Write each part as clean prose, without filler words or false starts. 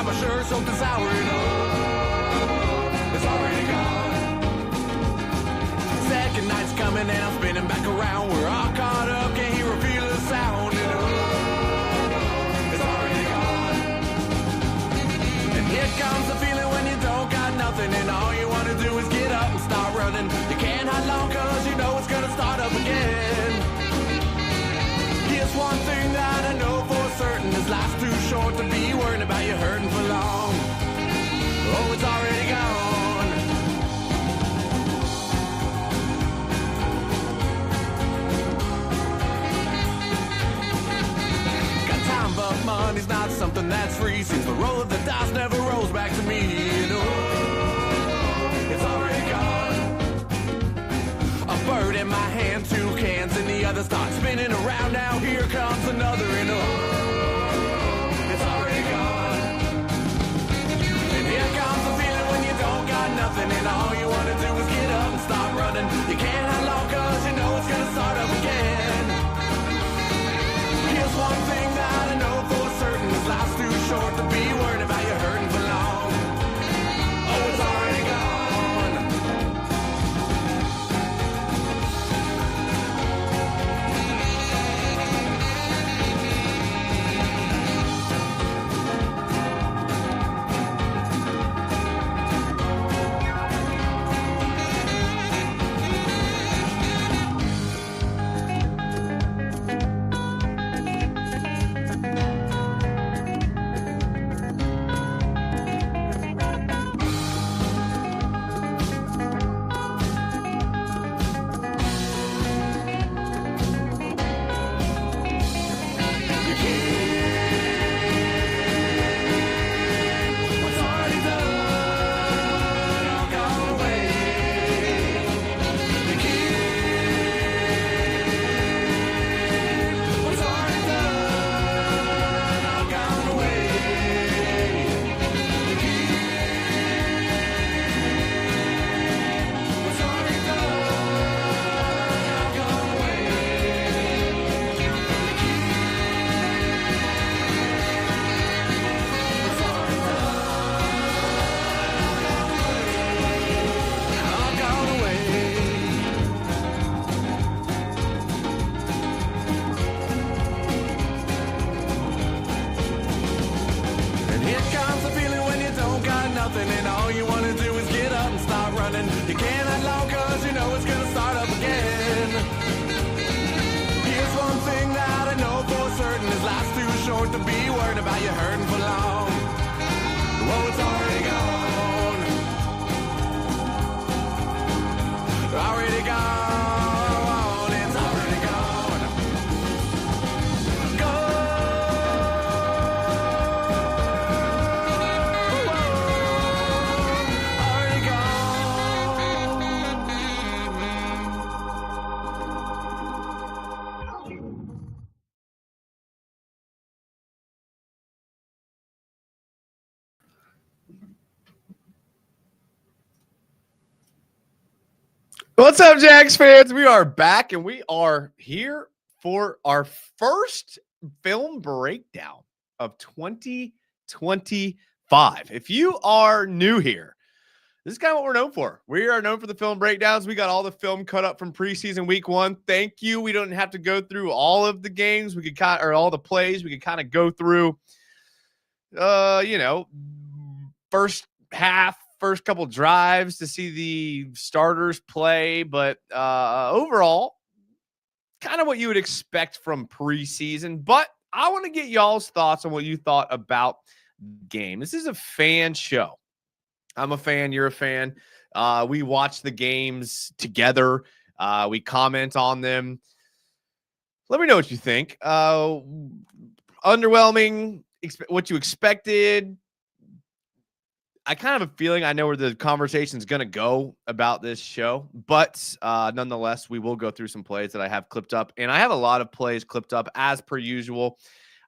got my shirt soaked and sour, and oh, it's already gone. Second night's coming and I'm spinning back around. We're all caught up, can't hear or feel the sound, and oh, it's already gone. And here comes the feeling when you don't got nothing, and all you want to do is get up and start running. You can't hide long cause you know it's gonna start up again. Here's one thing that I know for certain, this life's too short to be worrying about you hurting for long. Oh, it's already gone. Got time but money's not something that's free. Seems the roll of the dice never rolls back to me. And oh, it's already gone. A bird in my hand, two cans in the other, start spinning around. Now here comes another, and oh, it's already gone. And here comes the feeling when you don't got nothing, and all you want to do is get up and start running. You can't hide long cause you know it's gonna start up again. Here's one thing that I know for certain, this life's too short to be worried about you hurting for long. Oh, it's already gone. And all you want to do is get up and start running. You can't hide long cause you know it's gonna start up again. Here's one thing that I know for certain, this life's too short to be worried about you hurting for long. Oh, it's already gone. Already gone. It's already gone. What's up, Jags fans? We are back, and we are here for our first film breakdown of 2025. If you are new here, this is kind of what we're known for. We are known for the film breakdowns. We got all the film cut up from preseason week 1. Thank you. We don't have to go through all of the games. We could or all the plays. We could kind of go through, first half, first couple drives to see the starters play, but overall, kind of what you would expect from preseason. But I want to get y'all's thoughts on what you thought about the game. This is a fan show. I'm a fan. You're a fan. We watch the games together. We comment on them. Let me know what you think. Underwhelming, what you expected. I kind of have a feeling I know where the conversation is going to go about this show, but nonetheless, we will go through some plays that I have clipped up, and I have a lot of plays clipped up as per usual.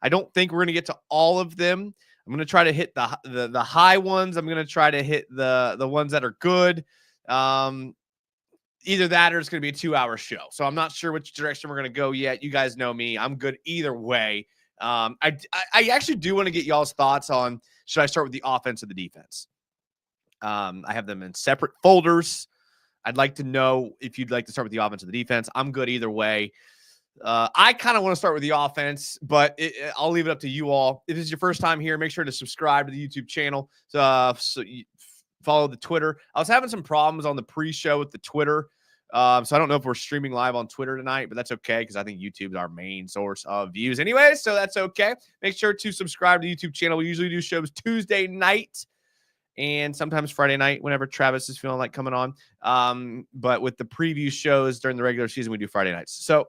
I don't think we're going to get to all of them. I'm going to try to hit the high ones. I'm going to try to hit the ones that are good. Either that or it's going to be a 2-hour show. So I'm not sure which direction we're going to go yet. You guys know me. I'm good either way. I actually do want to get y'all's thoughts on should I start with the offense or the defense? I have them in separate folders. I'd like to know if you'd like to start with the offense or the defense. I'm good either way. I kind of want to start with the offense, but I'll leave it up to you all. If this is your first time here, make sure to subscribe to the YouTube channel. So you follow the Twitter. I was having some problems on the pre-show with the Twitter. So I don't know if we're streaming live on Twitter tonight, but that's okay because I think YouTube's our main source of views anyway, so that's okay. Make sure to subscribe to the YouTube channel. We usually do shows Tuesday night and sometimes Friday night whenever Travis is feeling like coming on. But with the preview shows during the regular season, we do Friday nights. So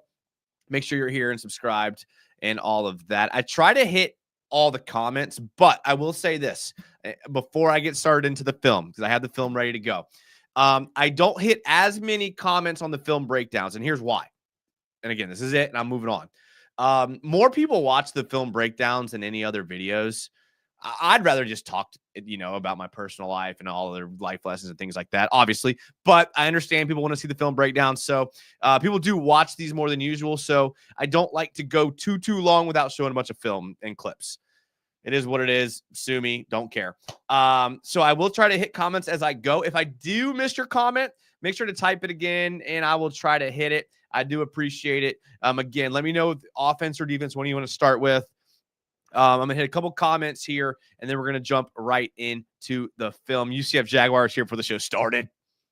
make sure you're here and subscribed and all of that. I try to hit all the comments, but I will say this before I get started into the film, because I have the film ready to go. I don't hit as many comments on the film breakdowns, and here's why. And again, this is it, and I'm moving on. More people watch the film breakdowns than any other videos. I'd rather just talk, about my personal life and all their life lessons and things like that, obviously. But I understand people want to see the film breakdown. So people do watch these more than usual. So I don't like to go too long without showing a bunch of film and clips. It is what it is. Sue me. Don't care. So I will try to hit comments as I go. If I do miss your comment, make sure to type it again, and I will try to hit it. I do appreciate it. Again, let me know offense or defense. What do you want to start with? I'm going to hit a couple comments here, and then we're going to jump right into the film. UCF Jaguars here before the show started,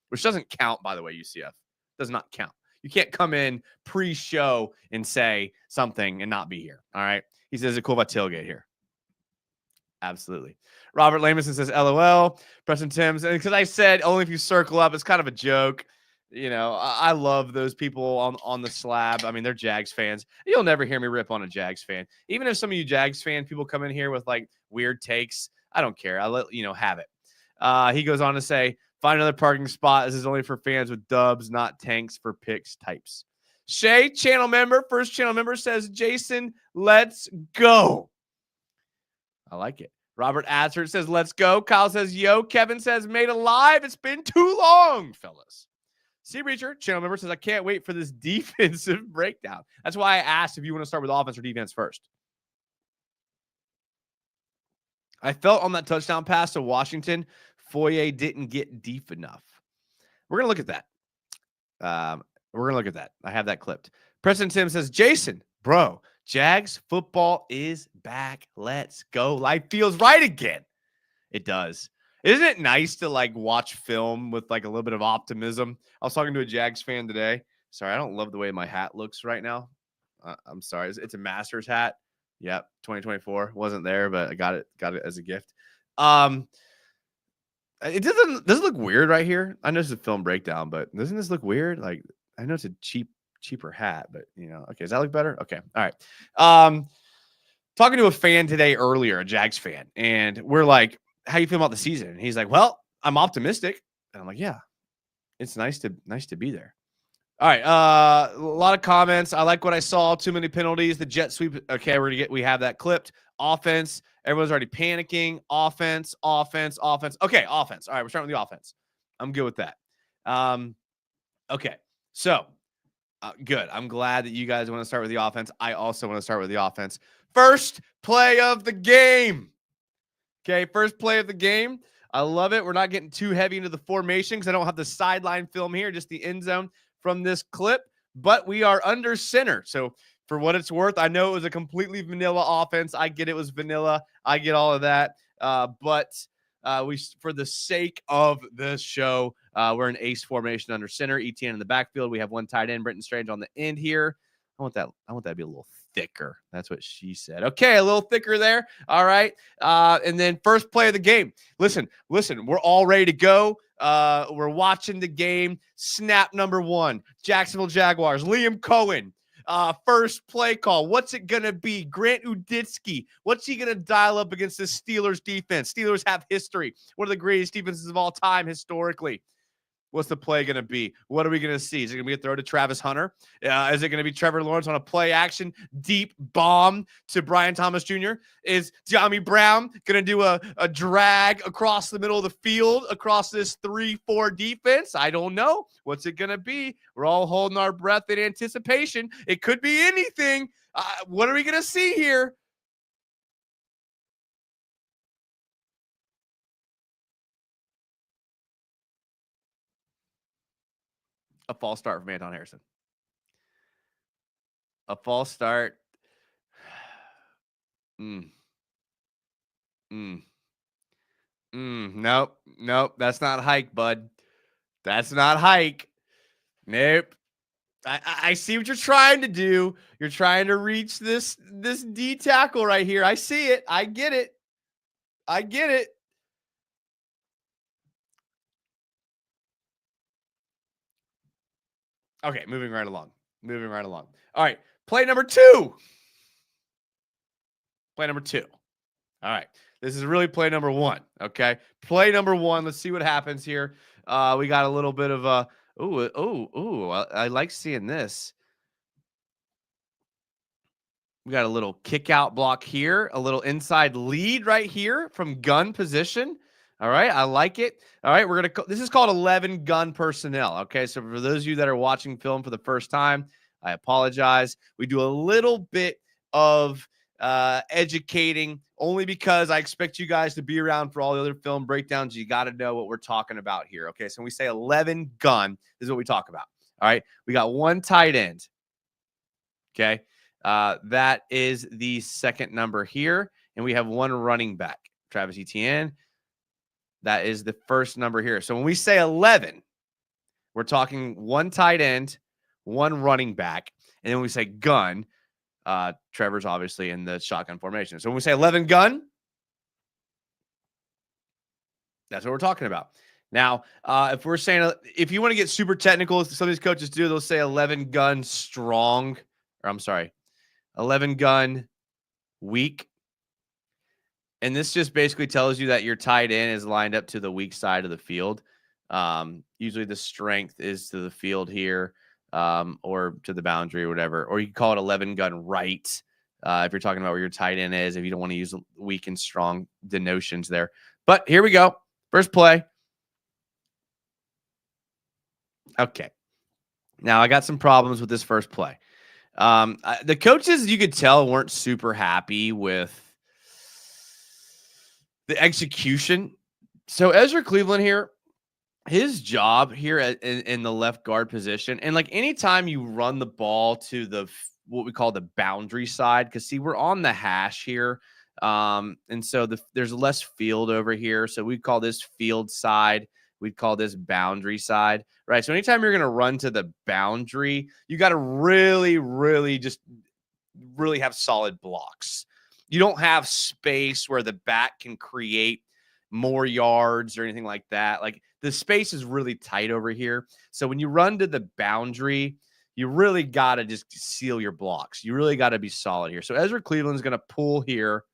which doesn't count, by the way, UCF. Does not count. You can't come in pre-show and say something and not be here, all right? He says, it's cool if I tailgate here. Absolutely. Robert Lamison says, LOL. Preston Timms, and because I said only if you circle up, it's kind of a joke. I love those people on the slab. I mean, they're Jags fans. You'll never hear me rip on a Jags fan. Even if some of you Jags fan people come in here with like weird takes, I don't care. I'll let have it. He goes on to say, find another parking spot. This is only for fans with dubs, not tanks for picks types. Shay, first channel member, says, Jason, let's go. I like it. Robert Azert says, let's go. Kyle says, yo. Kevin says, made alive. It's been too long, fellas. Sea Breacher, channel member, says, I can't wait for this defensive breakdown. That's why I asked if you want to start with offense or defense first. I felt on that touchdown pass to Washington, Foye didn't get deep enough. We're going to look at that. I have that clipped. Preston Tim says, Jason, bro, Jags football is back. Let's go. Life feels right again. It does. Isn't it nice to watch film with a little bit of optimism? I was talking to a Jags fan today. Sorry, I don't love the way my hat looks right now. I'm sorry. It's a Masters hat. Yep, 2024. Wasn't there, but I got it as a gift. It doesn't look weird right here. I know it's a film breakdown, but doesn't this look weird? I know it's a cheaper hat, but okay. Does that look better? Okay. All right. Talking to a fan today earlier, a Jags fan, and we're like, how you feel about the season? And he's like, well, I'm optimistic. And I'm like, yeah, it's nice to be there. All right. A lot of comments. I like what I saw. Too many penalties. The jet sweep. Okay. We have that clipped. Offense. Everyone's already panicking. Offense. Okay. Offense. All right. We're starting with the offense. I'm good with that. Okay. So good. I'm glad that you guys want to start with the offense. I also want to start with the offense. First play of the game. Okay, first play of the game. I love it. We're not getting too heavy into the formation because I don't have the sideline film here, just the end zone from this clip. But we are under center. So for what it's worth, I know it was a completely vanilla offense. I get it was vanilla. I get all of that. But for the sake of this show, we're in ace formation under center. ETN in the backfield. We have one tight end, Brenton Strange on the end here. I want that to be a little thicker. That's what she said. Okay, a little thicker there. All right. And then first play of the game. Listen, we're all ready to go. We're watching the game. Snap number 1. Jacksonville Jaguars. Liam Cohen. First play call. What's it going to be? Grant Uditsky. What's he going to dial up against the Steelers defense? Steelers have history. One of the greatest defenses of all time historically. What's the play going to be? What are we going to see? Is it going to be a throw to Travis Hunter? Is it going to be Trevor Lawrence on a play action deep bomb to Brian Thomas Jr.? Is De'Ami Brown going to do a drag across the middle of the field across this 3-4 defense? I don't know. What's it going to be? We're all holding our breath in anticipation. It could be anything. What are we going to see here? A false start from Anton Harrison. A false start. Nope. That's not hike, bud. That's not hike. Nope. I see what you're trying to do. You're trying to reach this D tackle right here. I see it. I get it. Okay, moving right along. All right, play number 2. All right, this is really play number 1. Okay, play number 1. Let's see what happens here. We got a little bit of a I like seeing this. We got a little kick out block here, a little inside lead right here from gun position. All right, I like it. All right, this is called 11 gun personnel. Okay, so for those of you that are watching film for the first time, I apologize. We do a little bit of educating only because I expect you guys to be around for all the other film breakdowns. You got to know what we're talking about here. Okay, so when we say 11 gun, this is what we talk about. All right, we got 1 tight end. Okay. That is the second number here. And we have 1 running back, Travis Etienne. That is the first number here. So when we say 11, we're talking 1 tight end, 1 running back. And then when we say gun, Trevor's obviously in the shotgun formation. So when we say 11 gun, that's what we're talking about. Now, if we're saying, if you want to get super technical, some of these coaches do, they'll say 11 gun strong, or I'm sorry, 11 gun weak. And this just basically tells you that your tight end is lined up to the weak side of the field. Usually the strength is to the field here, or to the boundary or whatever. Or you can call it 11 gun right, if you're talking about where your tight end is, if you don't want to use weak and strong denotions there. But here we go. First play. Okay. Now I got some problems with this first play. The coaches, you could tell, weren't super happy with the execution. So Ezra Cleveland here, his job here in the left guard position, and like anytime you run the ball to the what we call the boundary side, because see, we're on the hash here, and so there's less field over here, so we call this field side. We'd call this boundary side, right? So anytime you're going to run to the boundary, you got to really have solid blocks. You don't have space where the back can create more yards or anything like that. Like the space is really tight over here. So when you run to the boundary, you really got to just seal your blocks. You really got to be solid here. So Ezra Cleveland's going to pull here.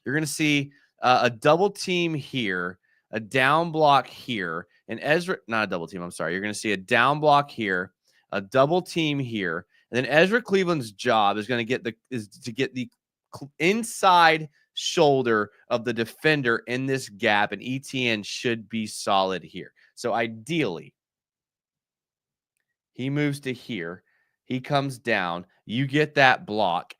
You're going to see a double team here, a down block here, and Ezra, not a double team, I'm sorry. You're going to see a down block here, a double team here, and then Ezra Cleveland's job is going to get the inside shoulder of the defender in this gap, and ETN should be solid here. So ideally, he moves to here, he comes down, you get that block.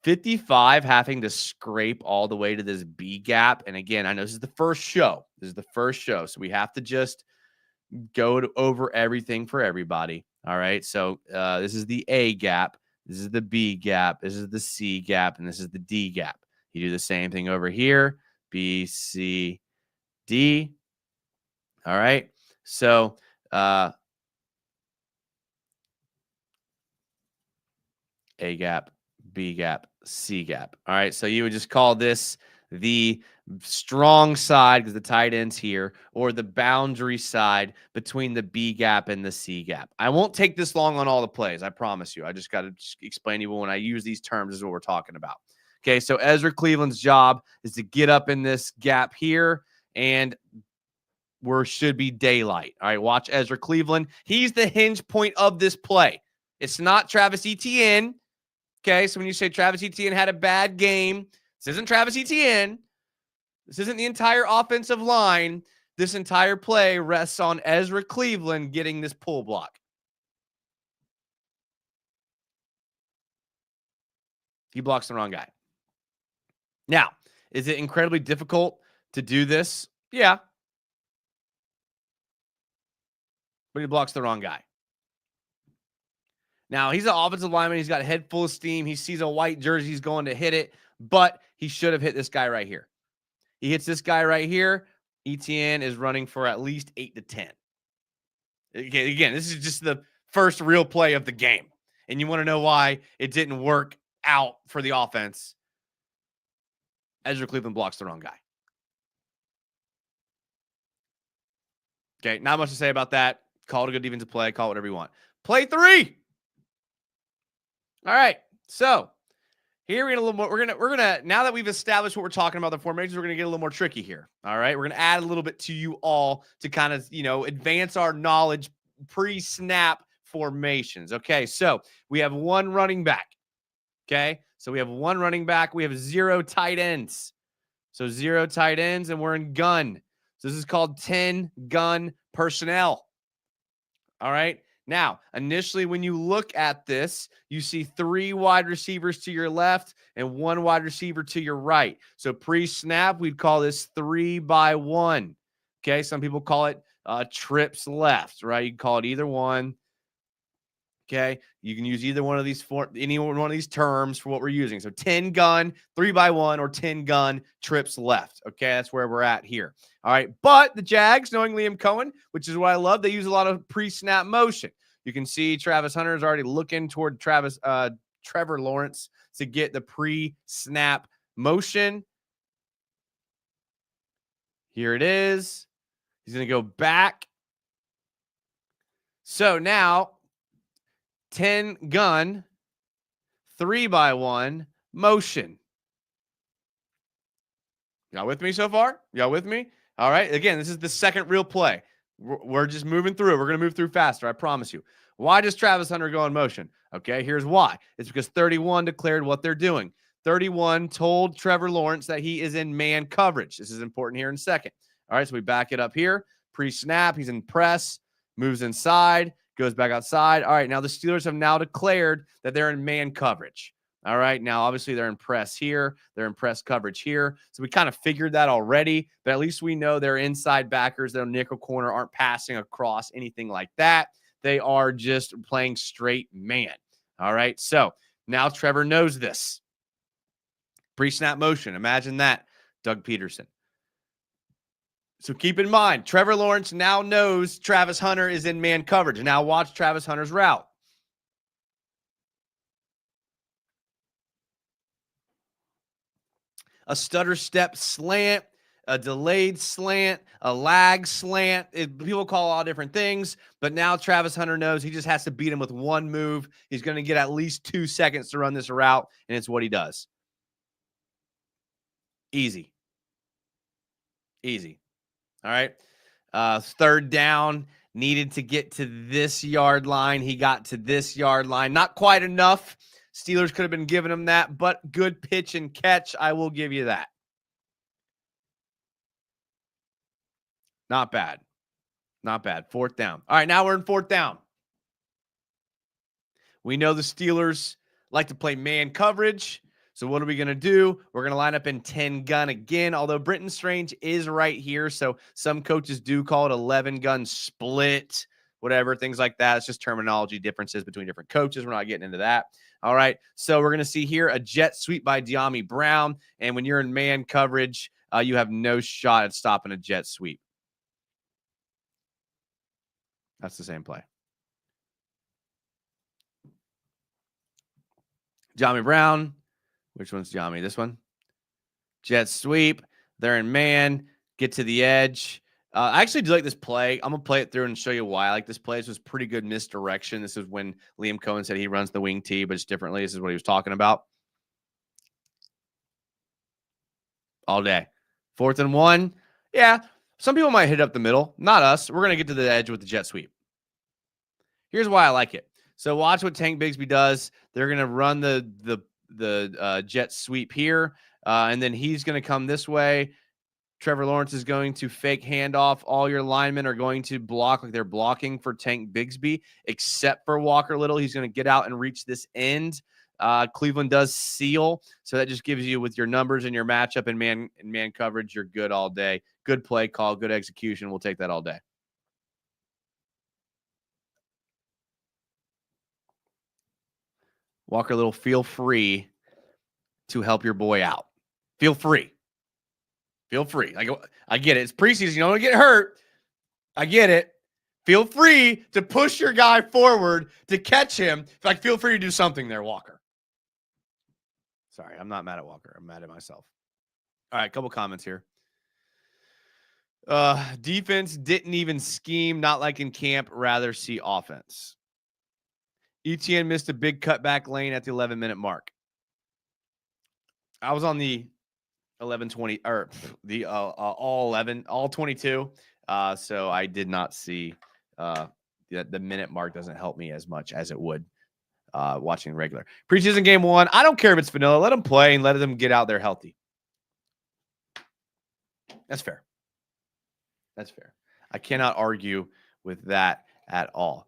55 having to scrape all the way to this B gap. And again, I know this is the first show. So we have to just go over everything for everybody. All right. So this is the A gap. This is the B gap. This is the C gap. And this is the D gap. You do the same thing over here. B, C, D. All right. So A gap, B gap, C gap. All right. So you would just call this the strong side because the tight end's here, or the boundary side between the B gap and the C gap. I won't take this long on all the plays. I promise you. I just got to explain to you when I use these terms, this is what we're talking about. Okay. So Ezra Cleveland's job is to get up in this gap here, and where should be daylight. All right. Watch Ezra Cleveland. He's the hinge point of this play. It's not Travis Etienne. Okay, so when you say Travis Etienne had a bad game, this isn't Travis Etienne. This isn't the entire offensive line. This entire play rests on Ezra Cleveland getting this pull block. He blocks the wrong guy. Now, is it incredibly difficult to do this? Yeah. but he blocks the wrong guy. Now, he's an offensive lineman. He's got a head full of steam. He sees a white jersey. He's going to hit it, but he should have hit this guy right here. He hits this guy right here. ETN is running for at least 8 to 10. Again, this is just the first real play of the game. And you want to know why it didn't work out for the offense. Ezra Cleveland blocks the wrong guy. Okay, not much to say about that. Call it a good defensive play. Call it whatever you want. Play 3. All right, so here we're gonna now that we've established what we're talking about the formations, we're gonna get a little more tricky here. All right, we're gonna add a little bit to you all to kind of advance our knowledge pre-snap formations. Okay, so we have one running back. Okay, so we have one running back. We have 0 tight ends. So 0 tight ends, and we're in gun. So this is called 10 gun personnel. All right. Now, initially, when you look at this, you see 3 wide receivers to your left and 1 wide receiver to your right. So pre-snap, we'd call this 3-by-1. Okay, some people call it trips left, right? You can call it either one. Okay, you can use either one of these any one of these terms for what we're using. So 10 gun, 3-by-1, or 10 gun trips left. Okay, that's where we're at here. All right, but the Jags, knowing Liam Cohen, which is what I love, they use a lot of pre-snap motion. You can see Travis Hunter is already looking toward Trevor Lawrence to get the pre-snap motion. Here it is. He's going to go back. So now 10 gun, 3-by-1 motion. Y'all with me so far? Y'all with me? All right. Again, this is the second real play. We're just moving through. We're going to move through faster. I promise you. Why does Travis Hunter go in motion? Okay, here's why. It's because 31 declared what they're doing. 31 told Trevor Lawrence that he is in man coverage. This is important here in a second. All right, so we back it up here. Pre-snap, he's in press, moves inside, goes back outside. All right, now the Steelers have now declared that they're in man coverage. All right, now obviously they're in press here. They're in press coverage here. So we kind of figured that already, but at least we know they're inside backers. They're nickel corner, aren't passing across, anything like that. They are just playing straight man. All right, so now Trevor knows this. Pre-snap motion, imagine that, Doug Peterson. So keep in mind, Trevor Lawrence now knows Travis Hunter is in man coverage. Now watch Travis Hunter's route. A stutter step slant, a delayed slant, a lag slant. People call all different things, but now Travis Hunter knows he just has to beat him with one move. He's going to get at least 2 seconds to run this route, and it's what he does. Easy. Easy. All right. Third down, needed to get to this yard line. He got to this yard line. Not quite enough. Steelers could have been giving him that, but good pitch and catch. I will give you that. Not bad. Not bad. 4th down. All right, now we're in 4th down. We know the Steelers like to play man coverage. So what are we going to do? We're going to line up in 10 gun again, although Britton Strange is right here. So some coaches do call it 11 gun split, whatever, things like that. It's just terminology differences between different coaches. We're not getting into that. All right. So we're going to see here a jet sweep by De'Ami Brown. And when you're in man coverage, you have no shot at stopping a jet sweep. That's the same play. De'Ami Brown. Which one's De'Ami? This one? Jet sweep. They're in man. Get to the edge. I actually do like this play. I'm going to play it through and show you why I like this play. This was pretty good misdirection. This is when Liam Cohen said he runs the wing tee, but it's differently. This is what he was talking about. All day. 4th and 1. Yeah, some people might hit up the middle. Not us. We're going to get to the edge with the jet sweep. Here's why I like it. So watch what Tank Bigsby does. They're going to run the jet sweep here, and then he's going to come this way. Trevor Lawrence is going to fake handoff. All your linemen are going to block like they're blocking for Tank Bigsby, except for Walker Little. He's going to get out and reach this end. Cleveland does seal, so that just gives you, with your numbers and your matchup and man coverage, you're good all day. Good play call, good execution. We'll take that all day. Walker Little, feel free to help your boy out. Feel free. Feel free. I get it. It's preseason. You don't want to get hurt. I get it. Feel free to push your guy forward to catch him. Feel free to do something there, Walker. Sorry, I'm not mad at Walker. I'm mad at myself. All right, a couple comments here. Defense didn't even scheme, not like in camp, rather see offense. ETN missed a big cutback lane at the 11-minute mark. I was on the 11:20 or the all 11, all 22. So I did not see the minute mark. Doesn't help me as much as it would watching regular preseason game 1. I don't care if it's vanilla. Let them play and let them get out there healthy. That's fair. That's fair. I cannot argue with that at all.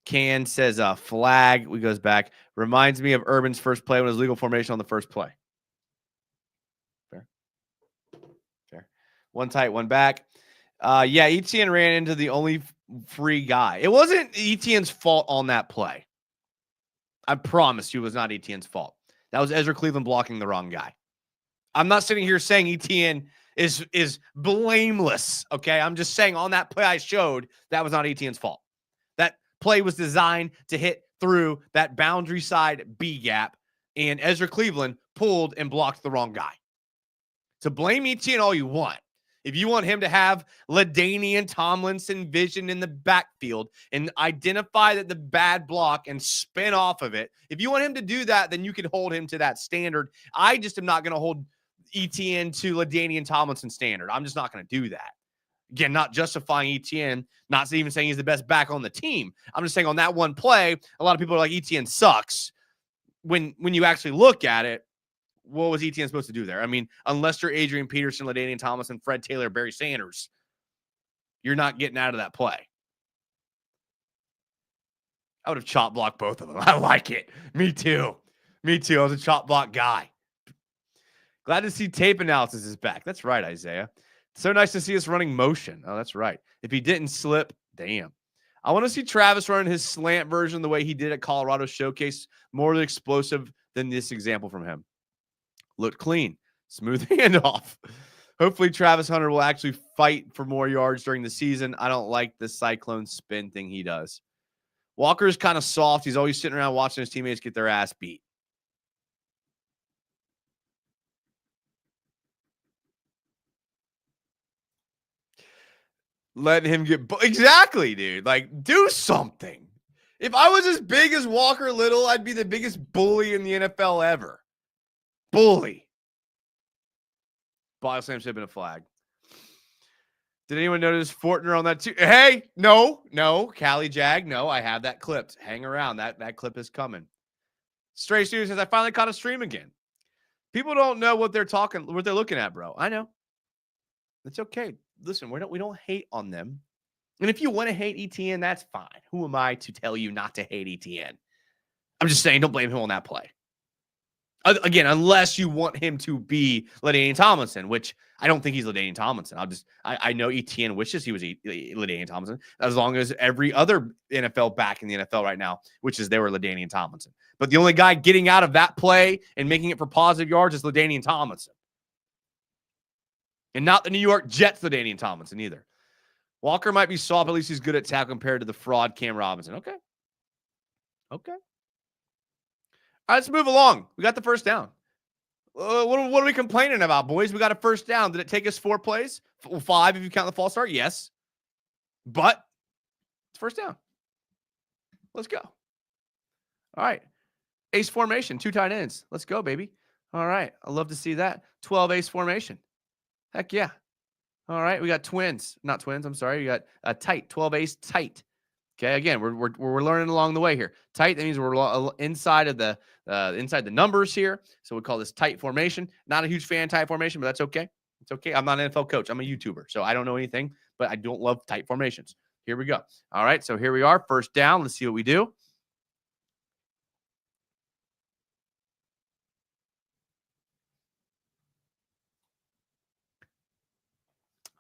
Can says flag. We goes back. Reminds me of Urban's first play when it was legal formation on the first play. Fair. One tight, one back. Yeah, Etienne ran into the only free guy. It wasn't Etienne's fault on that play. I promise you it was not Etienne's fault. That was Ezra Cleveland blocking the wrong guy. I'm not sitting here saying Etienne is blameless, okay? I'm just saying on that play I showed, that was not Etienne's fault. That play was designed to hit through that boundary side B gap, and Ezra Cleveland pulled and blocked the wrong guy. To blame Etienne all you want. If you want him to have LaDainian Tomlinson vision in the backfield and identify that the bad block and spin off of it, if you want him to do that, then you can hold him to that standard. I just am not going to hold Etienne to LaDainian Tomlinson standard. I'm just not going to do that. Again, not justifying Etienne, not even saying he's the best back on the team. I'm just saying on that one play, a lot of people are like, Etienne sucks. When you actually look at it, what was Etienne supposed to do there? I mean, unless you're Adrian Peterson, LaDainian Tomlinson, Fred Taylor, Barry Sanders, you're not getting out of that play. I would have chop blocked both of them. I like it. Me too. I was a chop block guy. Glad to see tape analysis is back. That's right, Isaiah. So nice to see us running motion. Oh, that's right. If he didn't slip, damn. I want to see Travis running his slant version the way he did at Colorado Showcase, more explosive than this example from him. Looked clean. Smooth handoff. Hopefully Travis Hunter will actually fight for more yards during the season. I don't like the cyclone spin thing he does. Walker's kind of soft. He's always sitting around watching his teammates get their ass beat. Letting him get exactly, dude. Like, do something. If I was as big as Walker Little, I'd be the biggest bully in the NFL ever. Bully. Body slam should have been a flag. Did anyone notice Fortner on that too? Hey, no. Cali Jag, no. I have that clipped. Hang around. That clip is coming. Stray Studio says, I finally caught a stream again. People don't know what they're looking at, bro. I know. It's okay. Listen, we don't hate on them. And if you want to hate ETN, that's fine. Who am I to tell you not to hate ETN? I'm just saying, don't blame him on that play. Again, unless you want him to be LaDainian Tomlinson, which I don't think he's LaDainian Tomlinson. I know ETN wishes he was LaDainian Tomlinson, as long as every other NFL back in the NFL right now, which is they were LaDainian Tomlinson. But the only guy getting out of that play and making it for positive yards is LaDainian Tomlinson. And not the New York Jets LaDainian Tomlinson either. Walker might be soft, but at least he's good at tackle compared to the fraud Cam Robinson. Okay. All right, let's move along. We got the first down. What are we complaining about, boys? We got a first down. Did it take us 4 plays? 5 if you count the false start? Yes. But it's first down. Let's go. All right. Ace formation, 2 tight ends. Let's go, baby. All right. I love to see that. 12 ace formation. Heck yeah. All right. We got twins. Not twins. I'm sorry. We got a tight. 12 ace tight. Okay, again, we're learning along the way here. Tight, that means we're inside of the numbers here. So we call this tight formation. Not a huge fan of tight formation, but that's okay. It's okay. I'm not an NFL coach. I'm a YouTuber, so I don't know anything, but I don't love tight formations. Here we go. All right, so here we are. First down. Let's see what we do.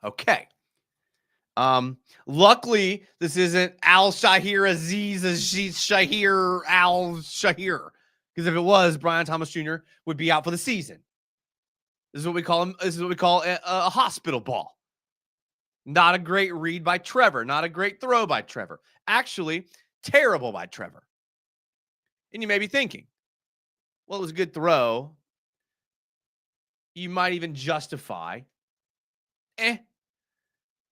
Okay. Luckily, this isn't Al-Shahir Aziz Shahir Al-Shahir. Because if it was, Brian Thomas Jr. would be out for the season. This is what we call him. This is what we call a hospital ball. Not a great read by Trevor. Not a great throw by Trevor. Actually, terrible by Trevor. And you may be thinking, well, it was a good throw. You might even justify,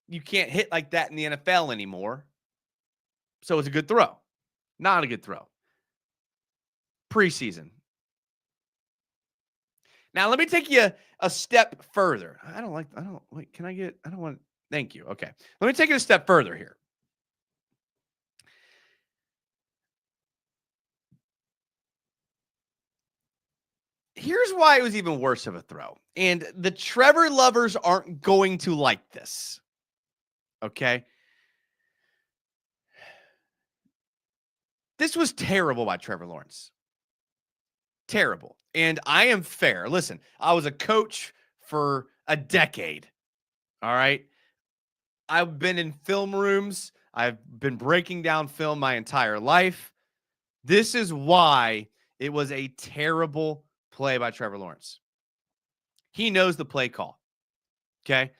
you can't hit like that in the NFL anymore. So it's a good throw. Not a good throw. Preseason. Now, let me take you a step further. Thank you. Okay. Let me take it a step further here. Here's why it was even worse of a throw. And the Trevor lovers aren't going to like this. Okay. This was terrible by Trevor Lawrence. Terrible. And I am fair. Listen, I was a coach for a decade. All right. I've been in film rooms. I've been breaking down film my entire life. This is why it was a terrible play by Trevor Lawrence. He knows the play call. Okay.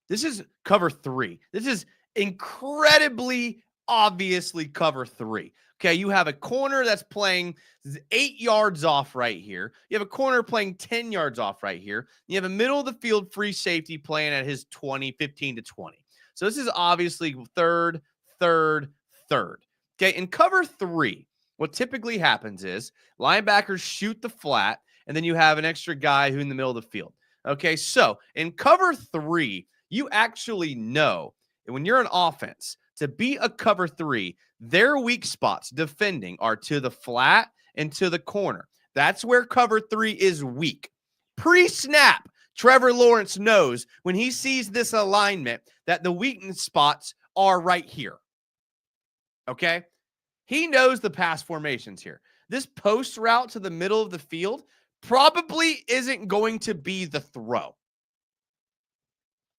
This is cover 3. This is incredibly obviously cover 3. Okay. You have a corner that's playing 8 yards off right here. You have a corner playing 10 yards off right here. You have a middle of the field free safety playing at his 15 to 20. So this is obviously third. Okay. In cover 3, what typically happens is linebackers shoot the flat, and then you have an extra guy who's in the middle of the field. Okay. So in cover 3, you actually know that when you're an offense, to beat a cover 3, their weak spots defending are to the flat and to the corner. That's where cover 3 is weak. Pre-snap, Trevor Lawrence knows when he sees this alignment that the weakness spots are right here. Okay? He knows the pass formations here. This post route to the middle of the field probably isn't going to be the throw.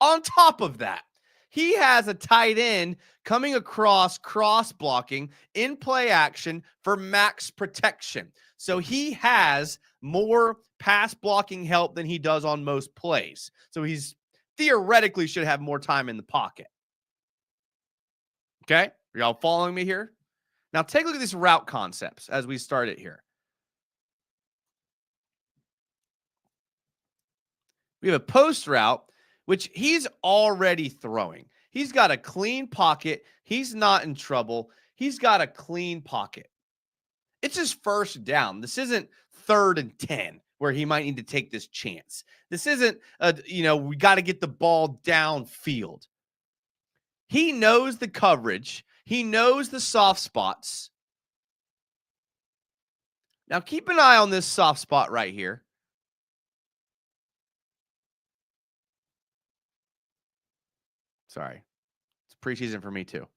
On top of that, he has a tight end coming across cross blocking in play action for max protection. So he has more pass blocking help than he does on most plays. So he's theoretically should have more time in the pocket. Okay? Are y'all following me here? Now take a look at these route concepts as we start it here. We have a post route, which he's already throwing. He's got a clean pocket. He's not in trouble. He's got a clean pocket. It's his first down. This isn't 3rd and 10 where he might need to take this chance. This isn't, we got to get the ball downfield. He knows the coverage. He knows the soft spots. Now keep an eye on this soft spot right here. Sorry. It's preseason for me too.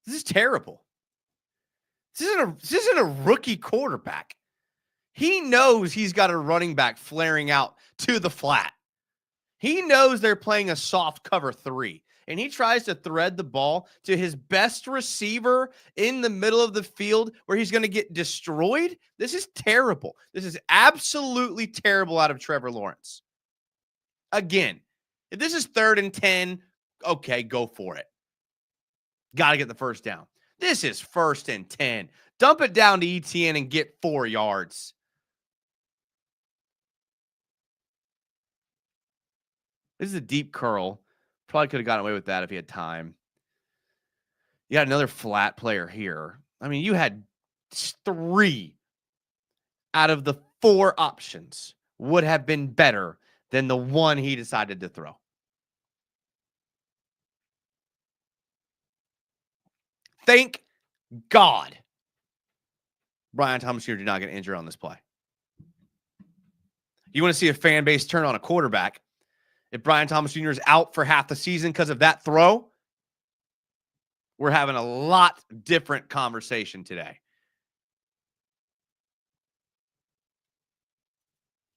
This is terrible. This isn't a rookie quarterback. He knows he's got a running back flaring out to the flat. He knows they're playing a soft cover 3. And he tries to thread the ball to his best receiver in the middle of the field where he's going to get destroyed. This is terrible. This is absolutely terrible out of Trevor Lawrence. Again, if this is 3rd and 10, okay, go for it. Got to get the first down. This is 1st and 10. Dump it down to ETN and get 4 yards. This is a deep curl. Probably could have gotten away with that if he had time. You got another flat player here. I mean, you had 3 out of the 4 options would have been better than the one he decided to throw. Thank God Brian Thomas Jr. did not get injured on this play. You want to see a fan base turn on a quarterback if Brian Thomas Jr. is out for half the season because of that throw? We're having a lot different conversation today.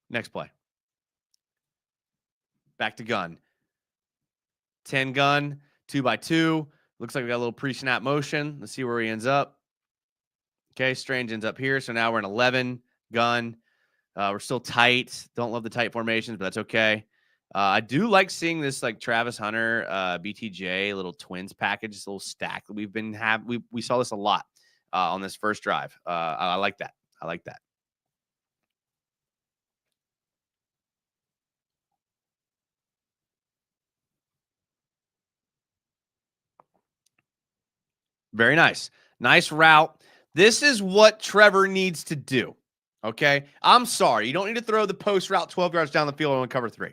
Next play. Back to gun. 10 gun, 2x2. Looks like we got a little pre-snap motion. Let's see where he ends up. Okay, Strange ends up here. So now we're in 11 gun. We're still tight. Don't love the tight formations, but that's okay. I do like seeing this like Travis Hunter, BTJ, little twins package, this little stack that we've been we saw this a lot on this first drive. I like that. I like that. Very nice. Nice route. This is what Trevor needs to do. Okay. I'm sorry. You don't need to throw the post route 12 yards down the field on cover 3.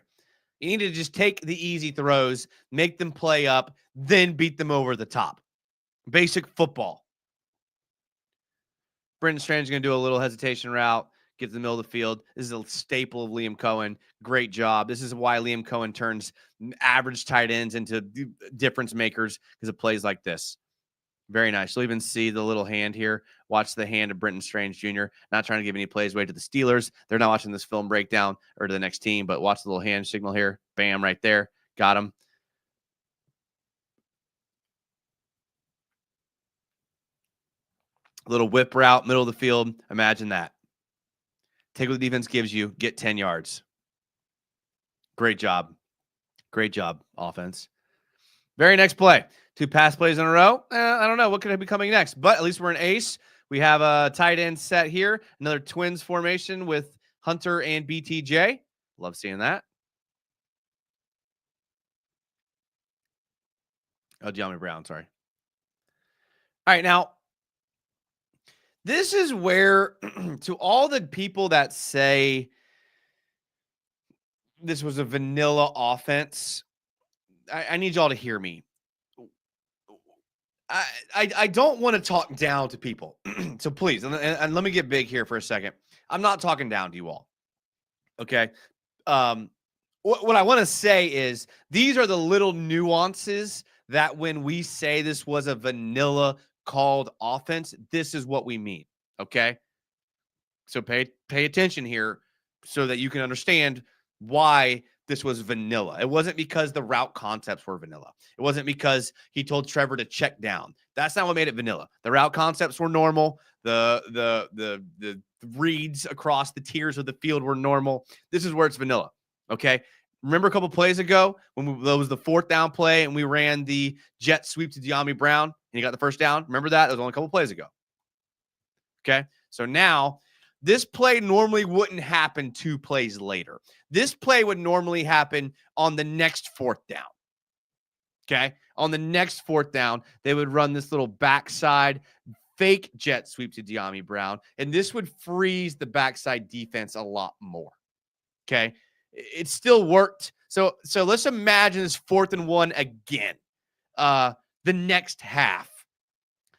You need to just take the easy throws, make them play up, then beat them over the top. Basic football. Brenton Strange is going to do a little hesitation route, get to the middle of the field. This is a staple of Liam Cohen. Great job. This is why Liam Cohen turns average tight ends into difference makers, because of plays like this. Very nice. You'll even see the little hand here. Watch the hand of Brenton Strange Jr. Not trying to give any plays away to the Steelers. They're not watching this film breakdown or to the next team, but watch the little hand signal here. Bam, right there. Got him. Little whip route, middle of the field. Imagine that. Take what the defense gives you. Get 10 yards. Great job. Great job, offense. Very next play. 2 pass plays in a row. I don't know what could be coming next, but at least we're an ace. We have a tight end set here. Another twins formation with Hunter and BTJ. Love seeing that. Oh, De'Ami Brown, sorry. All right, now, this is where, to all the people that say this was a vanilla offense, I need y'all to hear me. I don't want to talk down to people. So please, and let me get big here for a second. I'm not talking down to you all. Okay. What I want to say is these are the little nuances that when we say this was a vanilla called offense, this is what we mean. Okay. So pay attention here so that you can understand why this was vanilla. It wasn't because the route concepts were vanilla. It wasn't because he told Trevor to check down. That's not what made it vanilla. The route concepts were normal. The reads across the tiers of the field were normal. This is where it's vanilla. Okay. Remember a couple plays ago when that was the 4th down play and we ran the jet sweep to De'Ami Brown and he got the first down? Remember that? That was only a couple plays ago. Okay. So now this play normally wouldn't happen 2 plays later. This play would normally happen on the next 4th down. Okay. On the next 4th down, they would run this little backside fake jet sweep to De'Ami Brown. And this would freeze the backside defense a lot more. Okay. It still worked. So let's imagine this 4th and 1 again. The next half.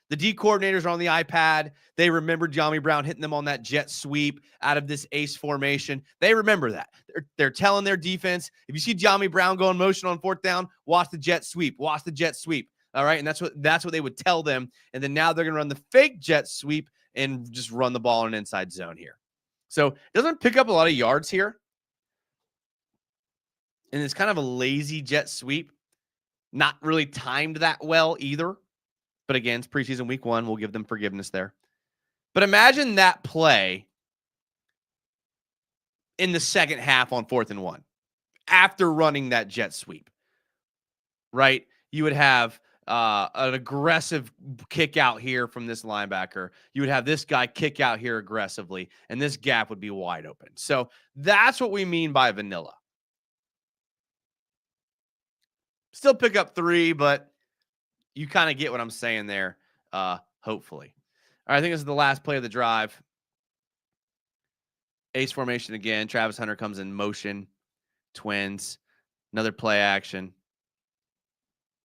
The D coordinators are on the iPad. They remember De'Ami Brown hitting them on that jet sweep out of this ace formation. They remember that. They're telling their defense, if you see De'Ami Brown go in motion on 4th down, watch the jet sweep. Watch the jet sweep. All right, and that's what they would tell them. And then now they're going to run the fake jet sweep and just run the ball in an inside zone here. So it doesn't pick up a lot of yards here. And it's kind of a lazy jet sweep. Not really timed that well either. But again, it's preseason week 1. We'll give them forgiveness there. But imagine that play in the second half on 4th and 1 after running that jet sweep, right? You would have an aggressive kick out here from this linebacker. You would have this guy kick out here aggressively, and this gap would be wide open. So that's what we mean by vanilla. Still pick up 3, but you kind of get what I'm saying there, hopefully. All right, I think this is the last play of the drive. Ace formation again. Travis Hunter comes in motion. Twins. Another play action.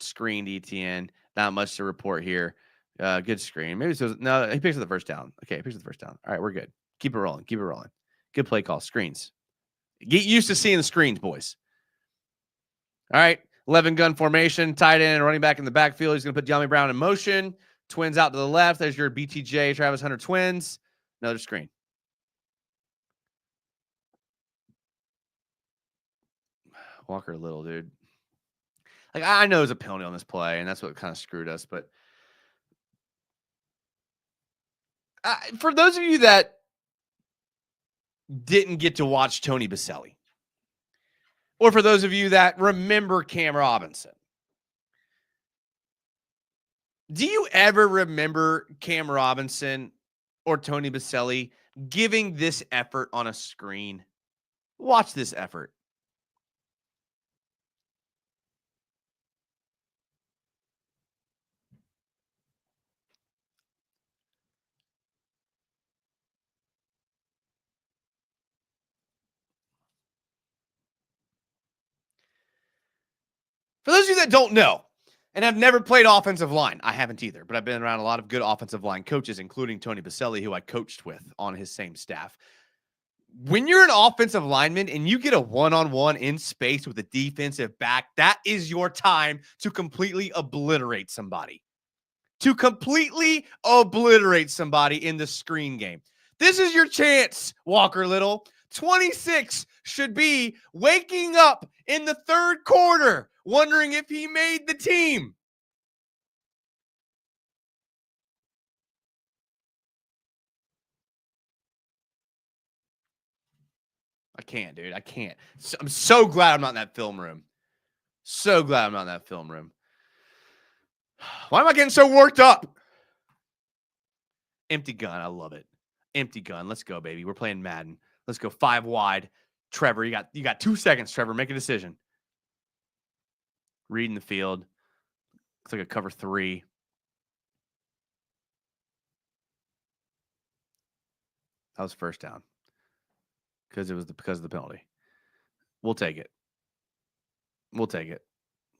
Screened ETN. Not much to report here. Good screen. Maybe no, he picks up the first down. Okay, he picks up the first down. All right, we're good. Keep it rolling. Keep it rolling. Good play call. Screens. Get used to seeing the screens, boys. All right. 11 gun formation, tight end, and running back in the backfield. He's going to put De'Ami Brown in motion. Twins out to the left. There's your BTJ, Travis Hunter twins. Another screen. Walker Little, dude. Like, I know there's a penalty on this play, and that's what kind of screwed us. But for those of you that didn't get to watch Tony Baselli, or for those of you that remember Cam Robinson, do you ever remember Cam Robinson or Tony Baselli giving this effort on a screen? Watch this effort. For those of you that don't know and have never played offensive line, I haven't either, but I've been around a lot of good offensive line coaches, including Tony Baselli, who I coached with on his same staff. When you're an offensive lineman and you get a one-on-one in space with a defensive back, that is your time to completely obliterate somebody. To completely obliterate somebody in the screen game. This is your chance, Walker Little. 26 should be waking up in the third quarter, wondering if he made the team. I can't, dude. I can't. I'm so glad I'm not in that film room. So glad I'm not in that film room. Why am I getting so worked up? Empty gun. I love it. Empty gun. Let's go, baby. We're playing Madden. Let's go 5 wide. Trevor, you got 2 seconds, Trevor. Make a decision. Reading the field. Looks like a cover 3. That was first down. Because of the penalty. We'll take it. We'll take it.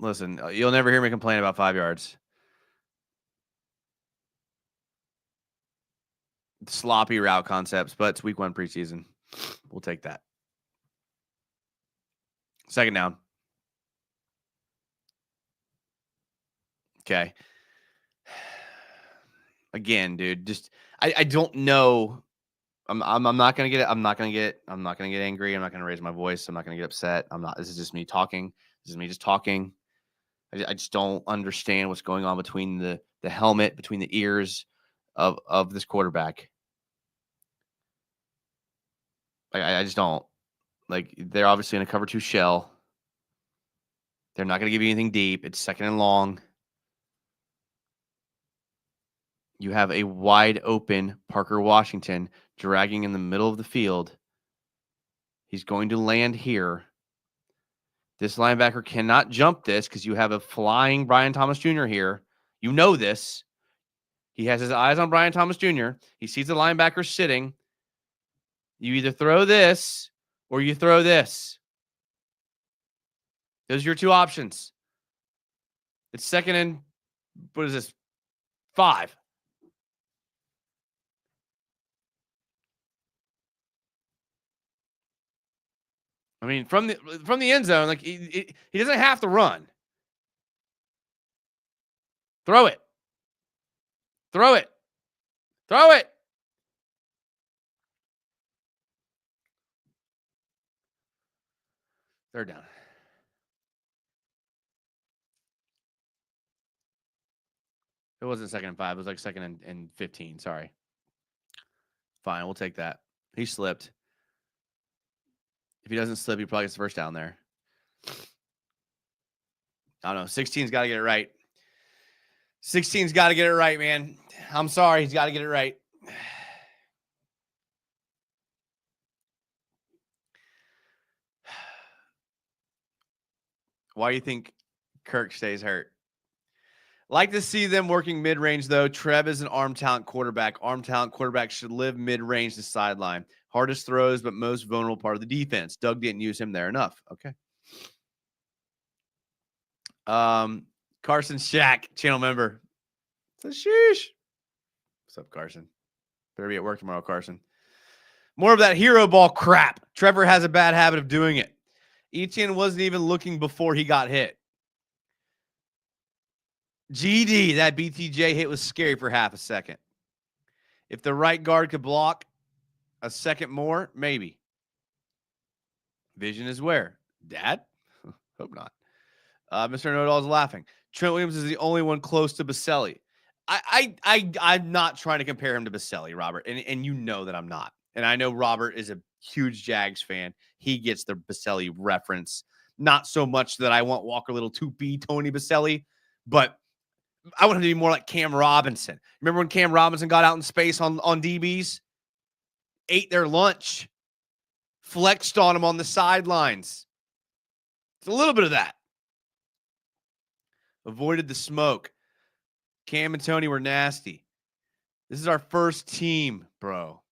Listen, you'll never hear me complain about 5 yards. Sloppy route concepts, but it's week 1 preseason. We'll take that. Second down. Okay. Again, dude, just I don't know. I'm not gonna get it. I'm not gonna get angry. I'm not gonna raise my voice. I'm not gonna get upset. This is just me talking. This is me just talking. I just don't understand what's going on between the helmet, between the ears of this quarterback. I just don't. Like, they're obviously in a cover 2 shell. They're not going to give you anything deep. It's second and long. You have a wide open Parker Washington dragging in the middle of the field. He's going to land here. This linebacker cannot jump this because you have a flying Brian Thomas Jr. here. You know this. He has his eyes on Brian Thomas Jr. He sees the linebacker sitting. You either throw this or you throw this. Those are your 2 options. It's second and, what is this? 5. I mean, from the end zone, like he doesn't have to run. Throw it. Throw it. Throw it. Third down. It wasn't second and 5. It was like second and 15. Sorry. Fine. We'll take that. He slipped. If he doesn't slip, he probably gets the first down there. I don't know. 16's got to get it right. 16's got to get it right, man. I'm sorry. He's got to get it right. Why do you think Kirk stays hurt? Like to see them working mid-range, though. Trev is an arm talent quarterback. Arm talent quarterback should live mid-range to sideline. Hardest throws, but most vulnerable part of the defense. Doug didn't use him there enough. Okay. Carson Shack, channel member. It's a sheesh. What's up, Carson? Better be at work tomorrow, Carson. More of that hero ball crap. Trevor has a bad habit of doing it. Etienne wasn't even looking before he got hit. GD, that BTJ hit was scary for half a second. If the right guard could block a second more, maybe. Vision is where? Dad? Hope not. Mr. Know-It-All is laughing. Trent Williams is the only one close to Baselli. I'm not trying to compare him to Baselli, Robert, and you know that I'm not. And I know Robert is a huge Jags fan. He gets the Baselli reference. Not so much that I want Walker Little to be Tony Baselli, but I want him to be more like Cam Robinson. Remember when Cam Robinson got out in space on DBs? Ate their lunch. Flexed on them on the sidelines. It's a little bit of that. Avoided the smoke. Cam and Tony were nasty. This is our first team, bro.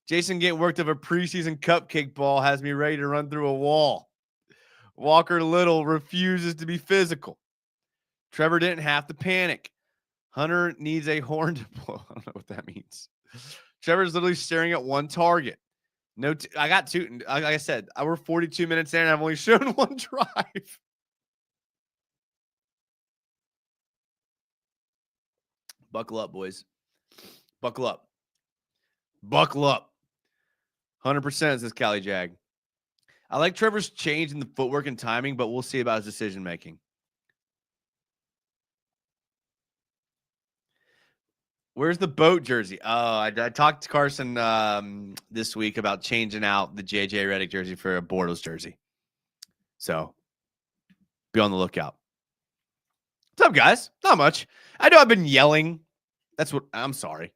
Jason getting worked of a preseason cupcake ball has me ready to run through a wall. Walker Little refuses to be physical. Trevor didn't have to panic. Hunter needs a horn to blow. I don't know what that means. Trevor's literally staring at one target. I got two. Like I said, we're 42 minutes in and I've only shown one drive. Buckle up, boys. Buckle up. Buckle up. 100% says Cali Jag. I like Trevor's change in the footwork and timing, but we'll see about his decision making. Where's the boat jersey? Oh, I talked to Carson this week about changing out the JJ Redick jersey for a Bortles jersey. So be on the lookout. What's up, guys? Not much. I know I've been yelling. I'm sorry.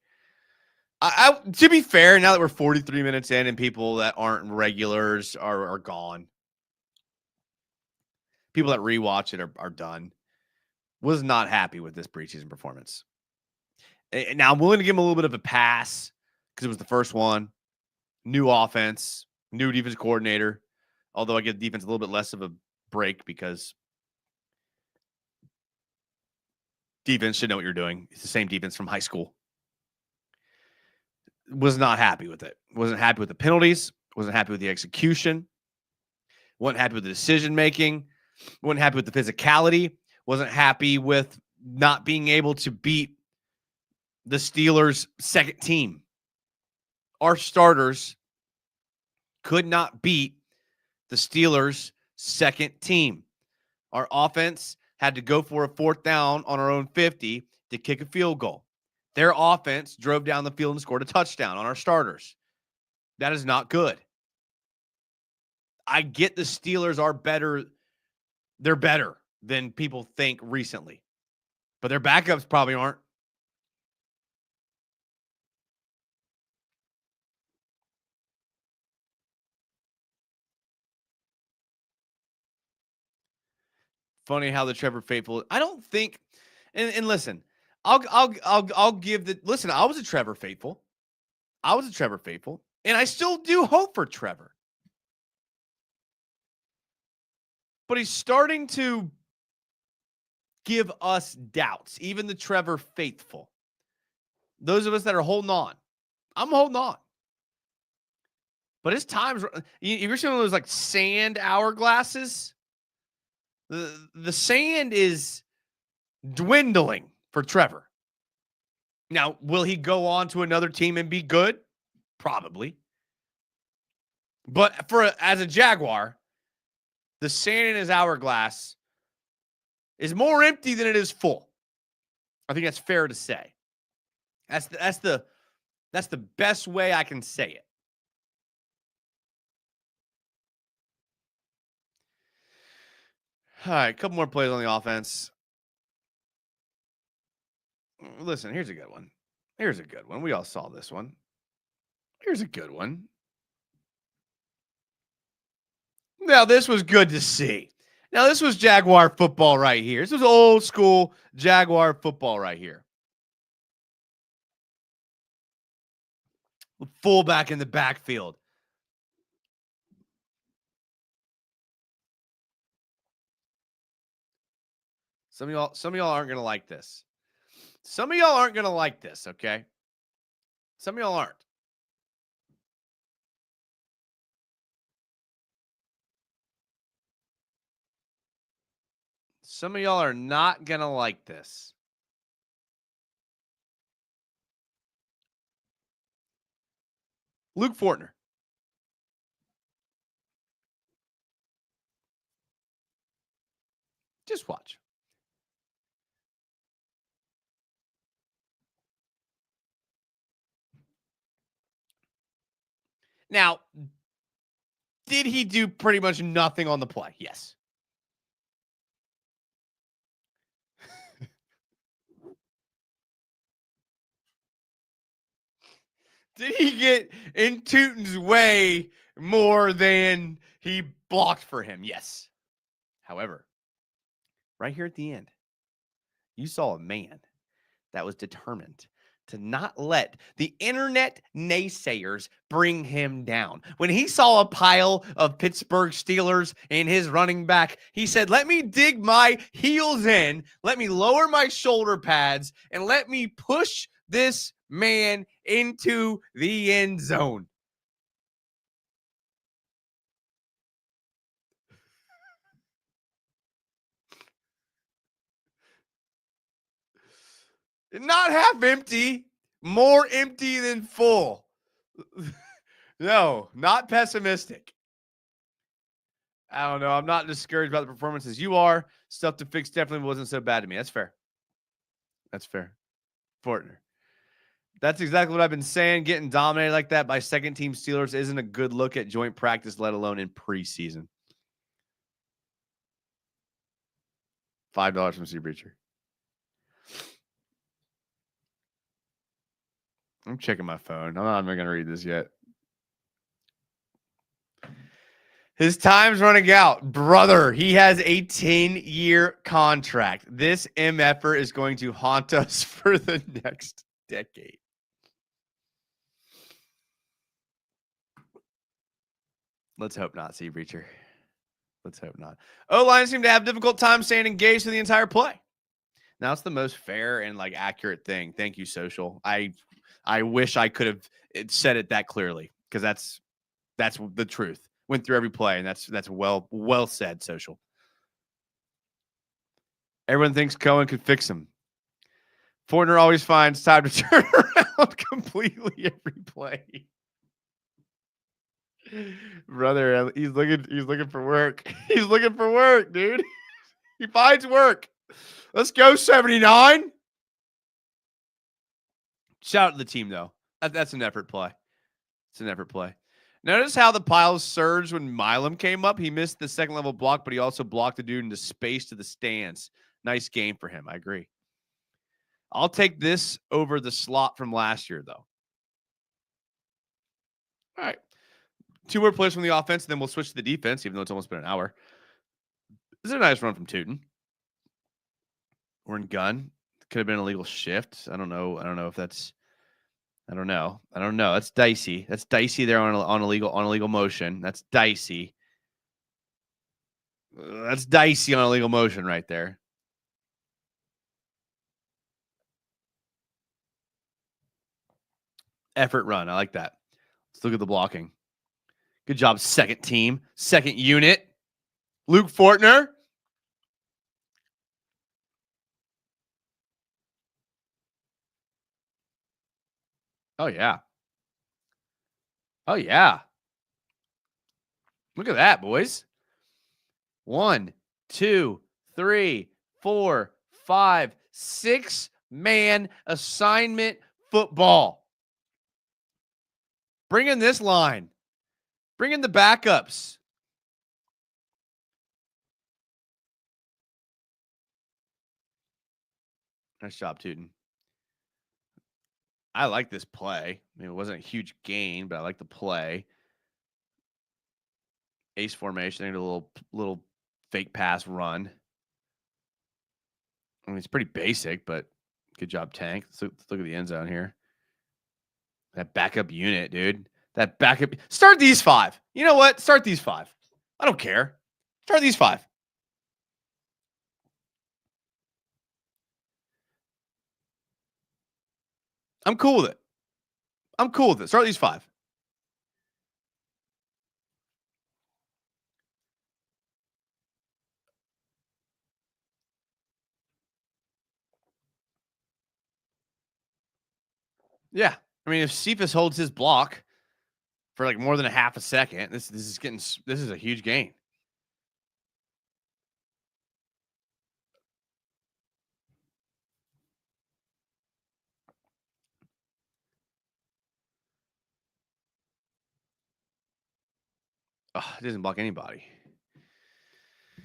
I to be fair, now that we're 43 minutes in and people that aren't regulars are gone. People that rewatch it are done. Was not happy with this preseason performance. Now, I'm willing to give him a little bit of a pass because it was the first one. New offense, new defense coordinator. Although I give the defense a little bit less of a break because defense should know what you're doing. It's the same defense from high school. Was not happy with it. Wasn't happy with the penalties. Wasn't happy with the execution. Wasn't happy with the decision making. Wasn't happy with the physicality. Wasn't happy with not being able to beat the Steelers' second team. Our starters could not beat the Steelers' second team. Our offense had to go for a fourth down on our own 50 to kick a field goal. Their offense drove down the field and scored a touchdown on our starters. That is not good. I get the Steelers are better. They're better than people think recently. But their backups probably aren't. Funny how the Trevor faithful. I don't think, and listen, I'll give the listen. I was a Trevor faithful. And I still do hope for Trevor. But he's starting to give us doubts, even the Trevor faithful. Those of us that are holding on. I'm holding on. But his times, you're seeing those like sand hourglasses. The sand is dwindling for Trevor. Now, will he go on to another team and be good? Probably. But as a Jaguar, the sand in his hourglass is more empty than it is full. I think that's fair to say. That's the best way I can say it. All right, a couple more plays on the offense. Listen, here's a good one. We all saw this one. Here's a good one. Now, this was good to see. Now, this was Jaguar football right here. This was old school Jaguar football right here. Fullback in the backfield. Some of y'all aren't going to like this. Okay? Some of y'all aren't. Some of y'all are not going to like this. Luke Fortner. Just watch. Now, did he do pretty much nothing on the play? Yes. Did he get in Tootin's way more than he blocked for him? Yes. However, right here at the end, you saw a man that was determined to not let the internet naysayers bring him down. When he saw a pile of Pittsburgh Steelers in his running back, he said, let me dig my heels in, let me lower my shoulder pads, and let me push this man into the end zone. Not half empty, more empty than full. No, not pessimistic. I don't know. I'm not discouraged about the performances. You are. Stuff to fix definitely wasn't so bad to me. That's fair. That's fair. Fortner. That's exactly what I've been saying. Getting dominated like that by second-team Steelers isn't a good look at joint practice, let alone in preseason. $5 from Sea Breacher. I'm checking my phone. I'm not even going to read this yet. His time's running out. Brother, he has a 10-year contract. This MFer is going to haunt us for the next decade. Let's hope not, Sea Breacher. Let's hope not. O-line seemed to have difficult time staying engaged through the entire play. Now it's the most fair and accurate thing. Thank you, Social. I wish I could have said it that clearly because that's the truth. Went through every play, and that's well said, Social. Everyone thinks Cohen could fix him. Fortner always finds time to turn around completely every play. Brother, he's looking for work. He's looking for work, dude. He finds work. Let's go, 79. Shout out to the team, though. That's an effort play. It's an effort play. Notice how the piles surged when Milam came up. He missed the second level block, but he also blocked the dude into space to the stands. Nice game for him. I agree. I'll take this over the slot from last year, though. All right. 2 more plays from the offense, and then we'll switch to the defense, even though it's almost been an hour. This is a nice run from Tootin. We're in gun. Could have been a legal shift. I don't know if that's. I don't know. That's dicey. That's dicey there on a legal motion. That's dicey. That's dicey on a legal motion right there. Effort run. I like that. Let's look at the blocking. Good job, second team, second unit. Luke Fortner. Oh, yeah. Oh, yeah. Look at that, boys. 1, 2, 3, 4, 5, 6-man assignment football. Bring in this line. Bring in the backups. Nice job, Tootin. I like this play. I mean, it wasn't a huge gain, but I like the play. Ace formation, a little fake pass run. I mean, it's pretty basic, but good job, Tank. Let's look at the end zone here. That backup unit, dude. That backup. Start these 5. You know what? Start these 5. I don't care. Start these 5. I'm cool with it. I'm cool with it. Start these 5. Yeah. I mean, if Cephas holds his block for like more than a half a second, this is a huge gain. Oh, it doesn't block anybody. It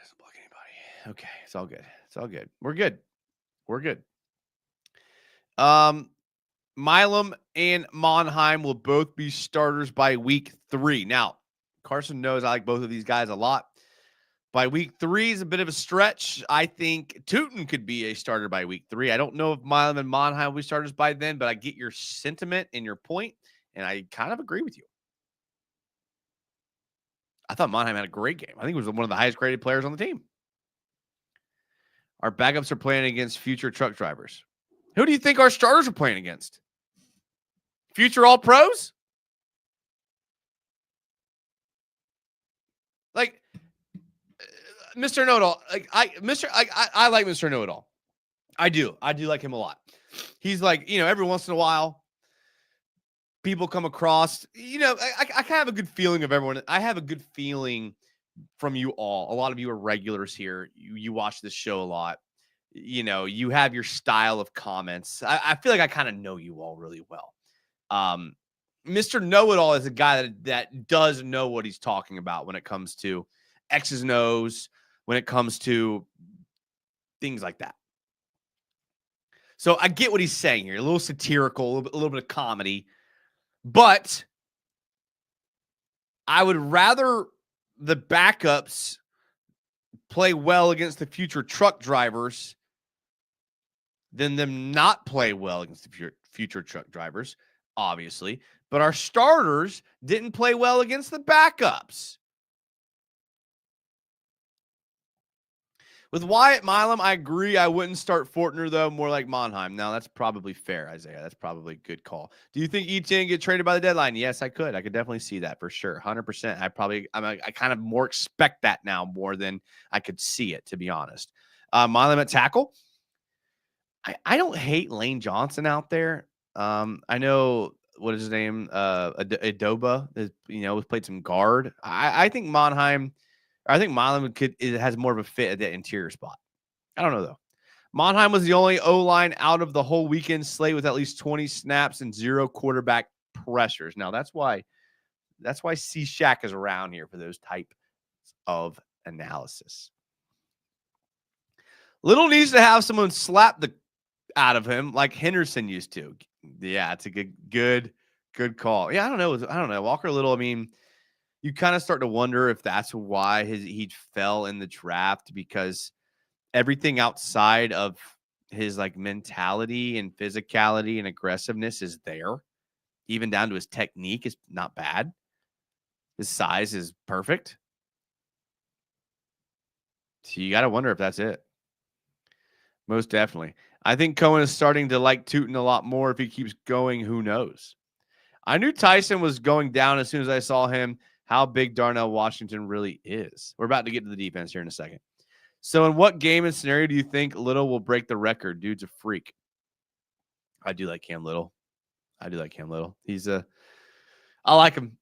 doesn't block anybody. Okay, it's all good. It's all good. We're good. We're good. Milam and Monheim will both be starters by week 3. Now, Carson knows I like both of these guys a lot. By week 3 is a bit of a stretch. I think Tootin could be a starter by week 3. I don't know if Milam and Monheim will be starters by then, but I get your sentiment and your point, and I kind of agree with you. I thought Monheim had a great game. I think he was one of the highest graded players on the team. Our backups are playing against future truck drivers. Who do you think our starters are playing against? Future all pros? Like Mr. Know-It-All. I like Mr. Know-It-All. I do like him a lot. He's like, every once in a while, people come across, I kind of have a good feeling of everyone. I have a good feeling from you all. A lot of you are regulars here. You watch this show a lot. You have your style of comments. I feel like I kind of know you all really well. Mr. Know-It-All is a guy that does know what he's talking about when it comes to X's and O's, when it comes to things like that. So I get what he's saying here. A little satirical, a little bit of comedy. But I would rather the backups play well against the future truck drivers than them not play well against the future truck drivers, obviously. But our starters didn't play well against the backups. With Wyatt Milam, I agree. I wouldn't start Fortner, though, more like Monheim. Now, that's probably fair, Isaiah. That's probably a good call. Do you think Etienne get traded by the deadline? Yes, I could. I could definitely see that for sure. 100%. I kind of more expect that now more than I could see it, to be honest. Milam at tackle. I don't hate Lane Johnson out there. I know, what is his name? Adoba, has played some guard. I think Monheim... I think Milam has more of a fit at that interior spot. I don't know, though. Monheim was the only O-line out of the whole weekend slate with at least 20 snaps and 0 quarterback pressures. Now, that's why C-Shack is around here for those type of analysis. Little needs to have someone slap the out of him like Henderson used to. Yeah, it's a good call. Yeah, I don't know. Walker Little, I mean, you kind of start to wonder if that's why he fell in the draft, because everything outside of his like mentality and physicality and aggressiveness is there. Even down to his technique is not bad. His size is perfect. So you got to wonder if that's it. Most definitely. I think Cohen is starting to like Tootin a lot more. If he keeps going, who knows? I knew Tyson was going down as soon as I saw him. How big Darnell Washington really is. We're about to get to the defense here in a second. So in what game and scenario do you think Little will break the record? Dude's a freak. I do like Cam Little. He's I like him.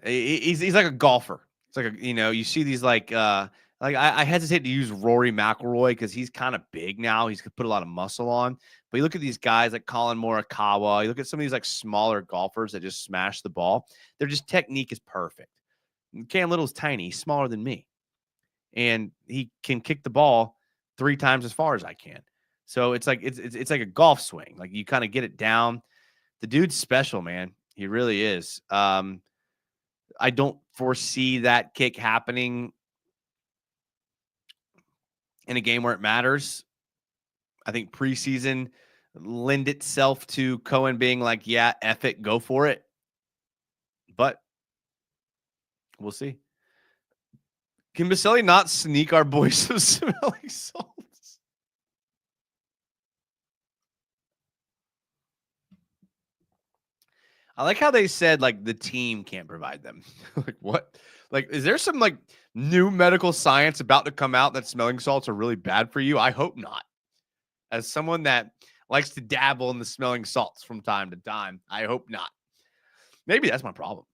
He's like a golfer. It's like you see these like I hesitate to use Rory McIlroy because he's kind of big now. He's put a lot of muscle on. But you look at these guys like Colin Morikawa. You look at some of these like smaller golfers that just smash the ball. Their just technique is perfect. Cam Little's tiny. He's smaller than me. And he can kick the ball 3 times as far as I can. So it's like it's like a golf swing. Like you kind of get it down. The dude's special, man. He really is. I don't foresee that kick happening in a game where it matters. I think preseason lend itself to Cohen being like, yeah, F it, go for it. But we'll see. Can Baselli not sneak our boys some smelling salts? I like how they said, like, the team can't provide them. Like, what? Like, is there some, like, new medical science about to come out that smelling salts are really bad for you? I hope not. As someone that Likes to dabble in the smelling salts from time to time. I hope not. Maybe that's my problem.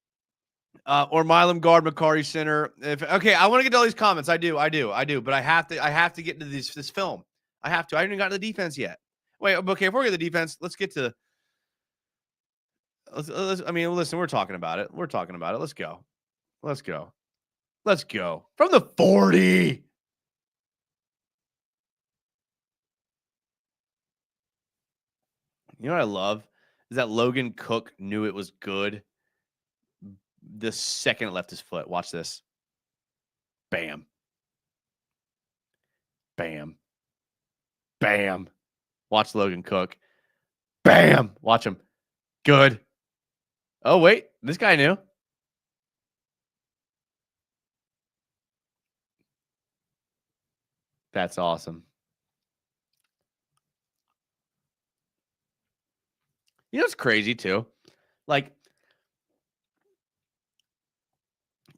Or Milam guard, Macari center. Okay, I want to get to all these comments. I do. But I have to get into this film. I have to. I haven't even got to the defense yet. Wait, okay. Before we get to the defense, let's get to. I mean, listen, we're talking about it. Let's go. From the 40. You know what I love is that Logan Cook knew it was good the second it left his foot. Watch this. Bam. Bam. Bam. Watch Logan Cook. Bam. Watch him. Good. Oh, wait. This guy knew. That's awesome. You know what's crazy, too? Like,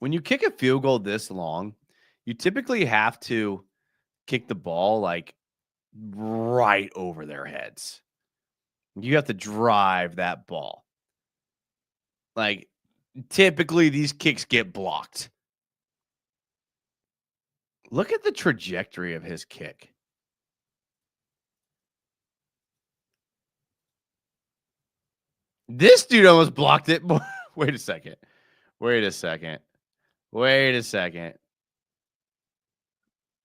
when you kick a field goal this long, you typically have to kick the ball, like, right over their heads. You have to drive that ball. Like, typically, these kicks get blocked. Look at the trajectory of his kick. This dude almost blocked it. Wait a second.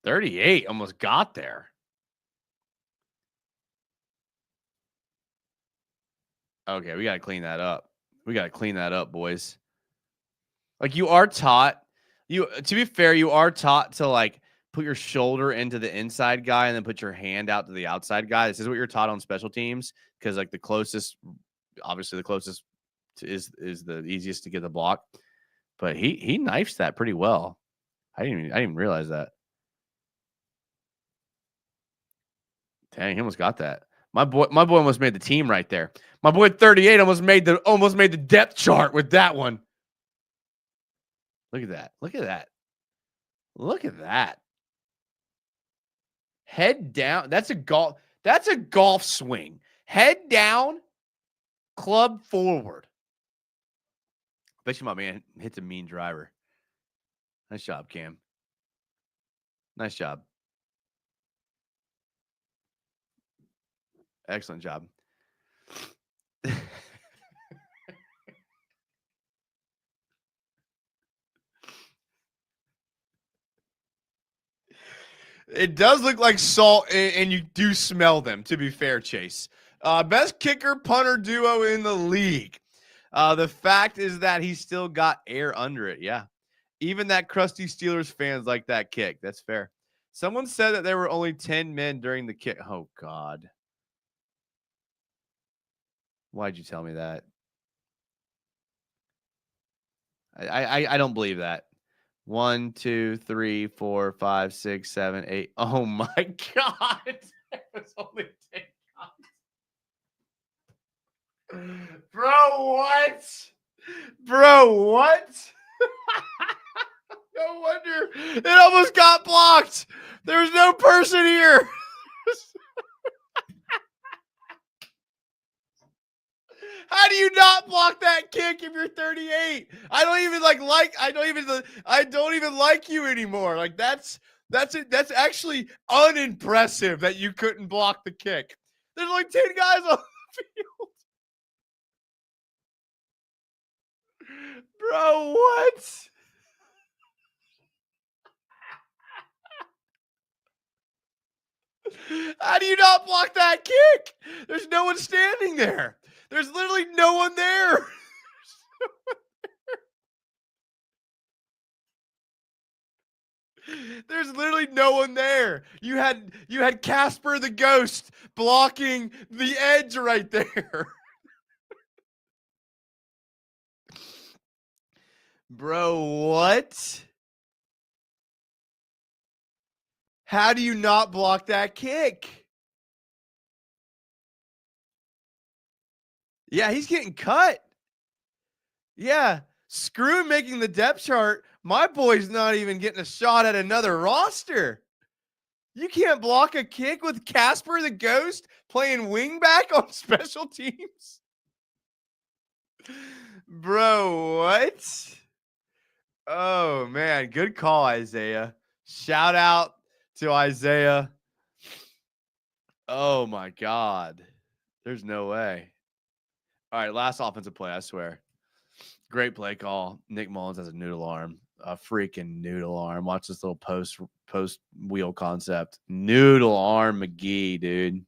38 almost got there. Okay, we got to clean that up. Boys. Like, you are taught, to be fair, you are taught to, like, put your shoulder into the inside guy and then put your hand out to the outside guy. This is what you're taught on special teams because, like, obviously the closest is the easiest to get the block. But he knifes that pretty well. I didn't even realize that. Dang, he almost got that. My boy almost made the team right there. My boy 38 almost made the depth chart with that one. Look at that. Head down. That's a golf swing. Head down, club forward. Bet you my man hits a mean driver. Nice job, Cam. Nice job. Excellent job. It does look like salt, and you do smell them, to be fair, Chase. Best kicker punter duo in the league. The fact is that he still got air under it. Yeah. Even that crusty Steelers fans like that kick. That's fair. Someone said that there were only 10 men during the kick. Oh, God. Why'd you tell me that? I don't believe that. 1, 2, 3, 4, 5, 6, 7, 8. Oh my God. It's only 10 guys. Bro, what? No wonder it almost got blocked. There's no person here. How do you not block that kick if you're 38? I don't even like you anymore. Like that's That's actually unimpressive that you couldn't block the kick. There's only 10 guys on the field. Bro, what? How do you not block that kick? There's no one standing there. There's literally no one there. There's literally no one there. You had Casper the Ghost blocking the edge right there. Bro, what? How do you not block that kick? Yeah, he's getting cut. Yeah, screw making the depth chart. My boy's not even getting a shot at another roster. You can't block a kick with Casper the Ghost playing wingback on special teams? Bro, what? Oh, man. Good call, Isaiah. Shout out to Isaiah. Oh, my God. There's no way. All right, last offensive play, I swear. Great play call. Nick Mullins has a noodle arm. A freaking noodle arm. Watch this little post wheel concept. Noodle arm McGee, dude.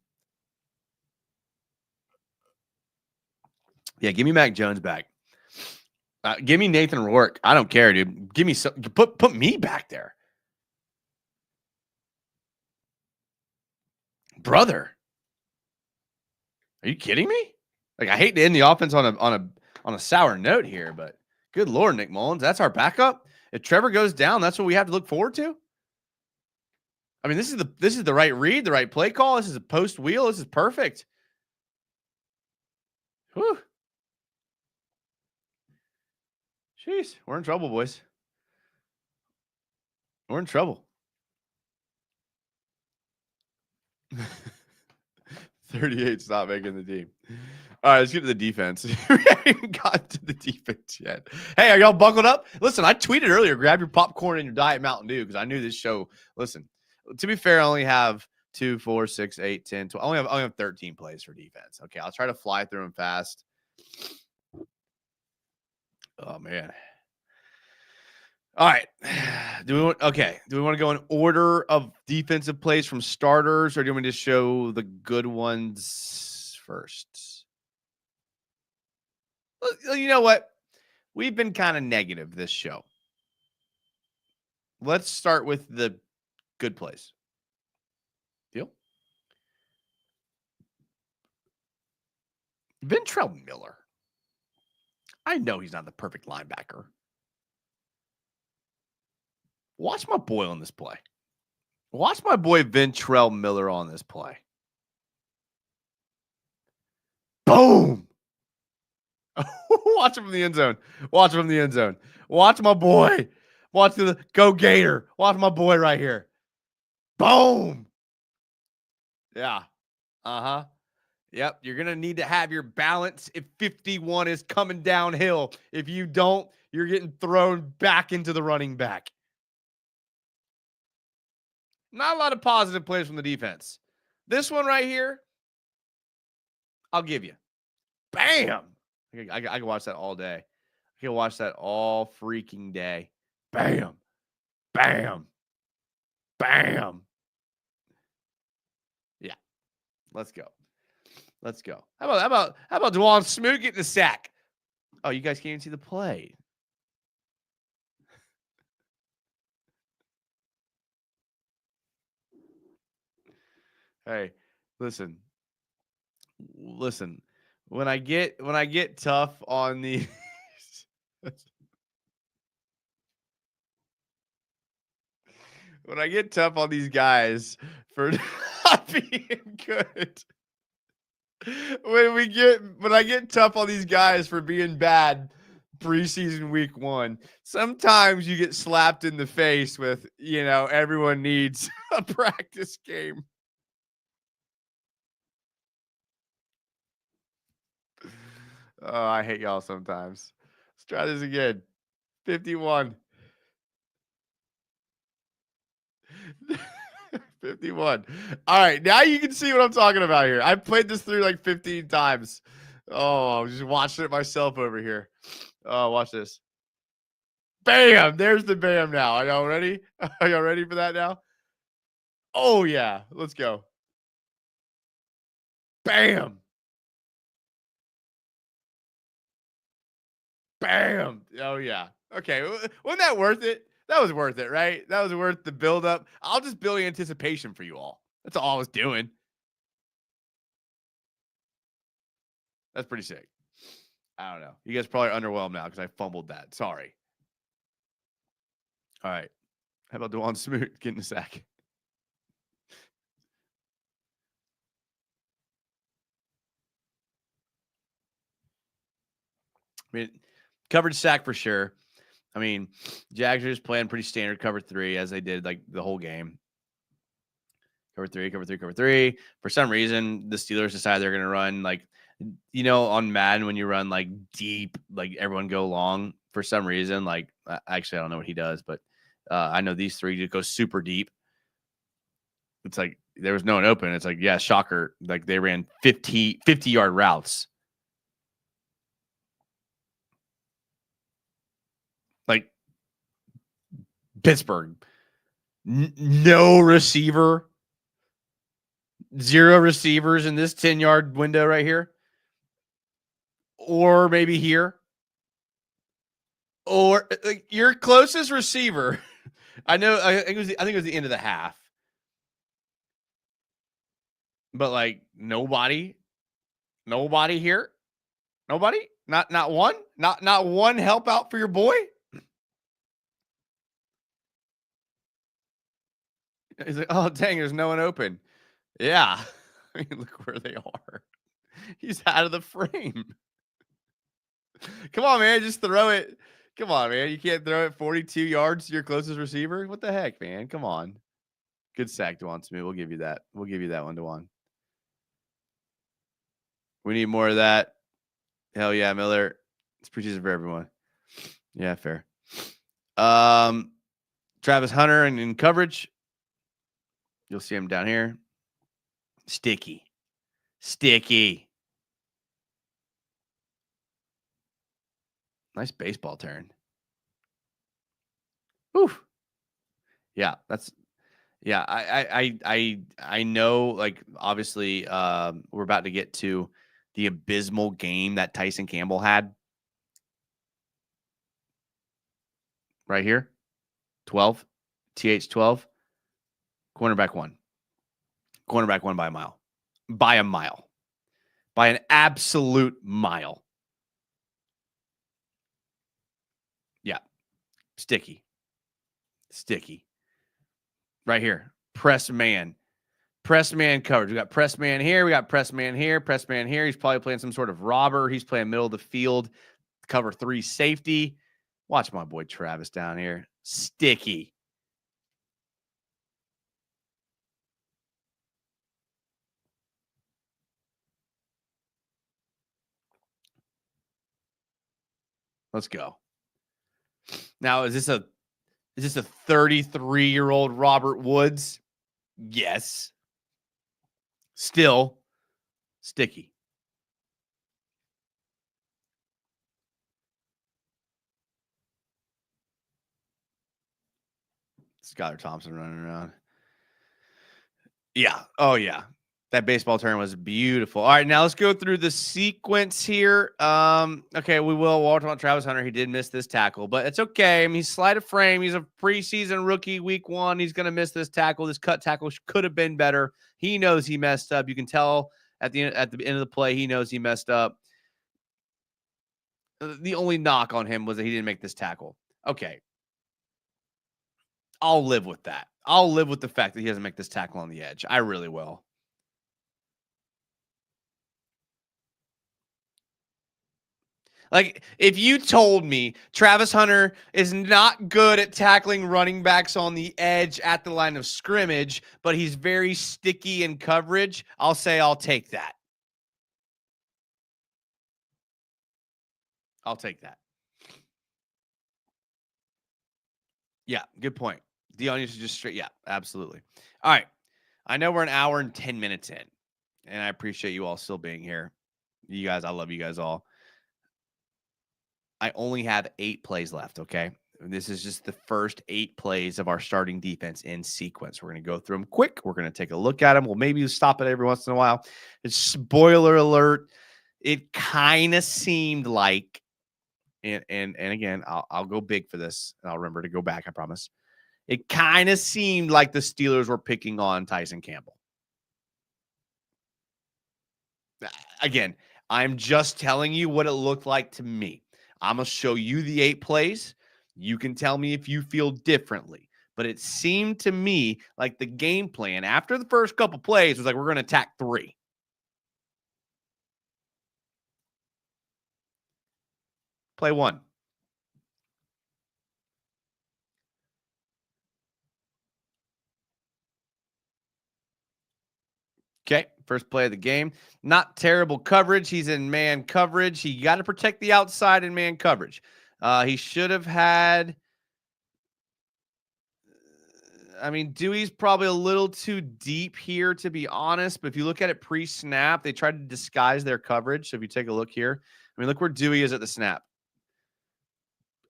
Yeah, give me Mac Jones back. Give me Nathan Rourke. I don't care, dude. Give me put me back there. Brother. Are you kidding me? Like, I hate to end the offense on a sour note here, but good Lord, Nick Mullins, that's our backup. If Trevor goes down, that's what we have to look forward to. I mean, this is the right read, the right play call. This is a post wheel. This is perfect. Whew. Jeez, we're in trouble, boys. We're in trouble. 38's not making the team. All right, let's get to the defense. We haven't even gotten to the defense yet. Hey, are y'all buckled up? Listen, I tweeted earlier, grab your popcorn and your Diet Mountain Dew, because I knew this show. Listen, to be fair, I only have 2, 4, 6, 8, 10, 12. I only have 13 plays for defense. Okay, I'll try to fly through them fast. Oh, man. All right. Do we want to go in order of defensive plays from starters, or do you want me to show the good ones first? Well, you know what? We've been kind of negative this show. Let's start with the good plays. Deal? Ventrell Miller. I know he's not the perfect linebacker. Watch my boy on this play. Watch my boy Ventrell Miller on this play. Boom. Watch him from the end zone. Watch him from the end zone. Watch my boy. Watch the go Gator. Watch my boy right here. Boom. Yeah. Uh-huh. Yep. You're going to need to have your balance if 51 is coming downhill. If you don't, you're getting thrown back into the running back. Not a lot of positive plays from the defense. This one right here, I'll give you. Bam. I can watch that all day. I can watch that all freaking day. Bam. Bam. Bam. Yeah. Let's go. Let's go. How about Dwan Smoot getting a sack? Oh, you guys can't even see the play. Hey, listen. When I get tough on the when I get tough on these guys for not being good. When I get tough on these guys for being bad preseason week 1, sometimes you get slapped in the face with, everyone needs a practice game. Oh, I hate y'all sometimes. Let's try this again. 51. 51. All right, now you can see what I'm talking about here. I've played this through like 15 times. Oh, I'm just watching it myself over here. Oh, watch this. Bam! There's the bam now. Are y'all ready? Are y'all ready for that now? Oh, yeah. Let's go. Bam! Bam! Oh, yeah. Okay. Wasn't that worth it? That was worth it, right? That was worth the build-up. I'll just build anticipation for you all. That's all I was doing. That's pretty sick. I don't know. You guys probably are underwhelmed now because I fumbled that. Sorry. All right. How about Dwan Smoot getting a sack? I mean, coverage sack for sure. I mean, Jags are just playing pretty standard cover 3 as they did like the whole game. Cover three, cover three, cover three. For some reason, the Steelers decide they're going to run like, on Madden when you run like deep, like everyone go long. For some reason, like actually I don't know what he does, but I know these three just go super deep. It's like there was no one open. It's like, yeah, shocker. Like they ran 50-yard routes. Like Pittsburgh, no receiver, 0 receivers in this 10-yard window right here. Or maybe here. Or like your closest receiver. I think it was the end of the half. But like nobody here. Nobody? Not one? Not one help out for your boy? He's like, oh dang, there's no one open. Yeah. I mean, look where they are. He's out of the frame. Come on, man. Just throw it. Come on, man. You can't throw it 42 yards to your closest receiver? What the heck, man? Come on. Good sack, Dewan Smith. We'll give you that. We'll give you that one, Dewan. We need more of that. Hell yeah, Miller. It's preseason for everyone. Yeah, fair. Travis Hunter and in coverage. You'll see him down here. Sticky. Nice baseball turn. Oof. Yeah, I know, like, obviously, we're about to get to the abysmal game that Tyson Campbell had. Right here. 12. TH12. Cornerback one. Cornerback one by a mile. By a mile. By an absolute mile. Yeah. Sticky. Right here. Press man coverage. We got press man here. We got press man here. Press man here. He's probably playing some sort of robber. He's playing middle of the field. Cover 3 safety. Watch my boy Travis down here. Sticky. Let's go. Now, is this a 33-year-old Robert Woods? Yes. Still sticky. Skylar Thompson running around. Yeah. Oh, yeah. That baseball turn was beautiful. All right, now let's go through the sequence here. Okay, we'll talk about Travis Hunter. He did miss this tackle, but it's okay. I mean, he's slight of frame. He's a preseason rookie, week 1. He's going to miss this tackle. This cut tackle could have been better. He knows he messed up. You can tell at the end of the play, he knows he messed up. The only knock on him was that he didn't make this tackle. Okay. I'll live with that. I'll live with the fact that he doesn't make this tackle on the edge. I really will. Like, if you told me Travis Hunter is not good at tackling running backs on the edge at the line of scrimmage, but he's very sticky in coverage, I'll say I'll take that. I'll take that. Yeah, good point. Dion used to just straight. Yeah, absolutely. All right. I know we're an hour and 10 minutes in, and I appreciate you all still being here. You guys, I love you guys all. I only have 8 plays left, okay? This is just the first 8 plays of our starting defense in sequence. We're going to go through them quick. We're going to take a look at them. We'll maybe stop it every once in a while. It's spoiler alert. It kind of seemed like, and again, I'll go big for this, and I'll remember to go back, I promise. It kind of seemed like the Steelers were picking on Tyson Campbell. Again, I'm just telling you what it looked like to me. I'm going to show you the 8 plays. You can tell me if you feel differently. But it seemed to me like the game plan after the first couple plays was like, we're going to attack 3. Play 1. Okay, first play of the game. Not terrible coverage. He's in man coverage. He got to protect the outside in man coverage. He should have had. I mean, Dewey's probably a little too deep here, to be honest. But if you look at it pre-snap, they tried to disguise their coverage. So if you take a look here, I mean, look where Dewey is at the snap.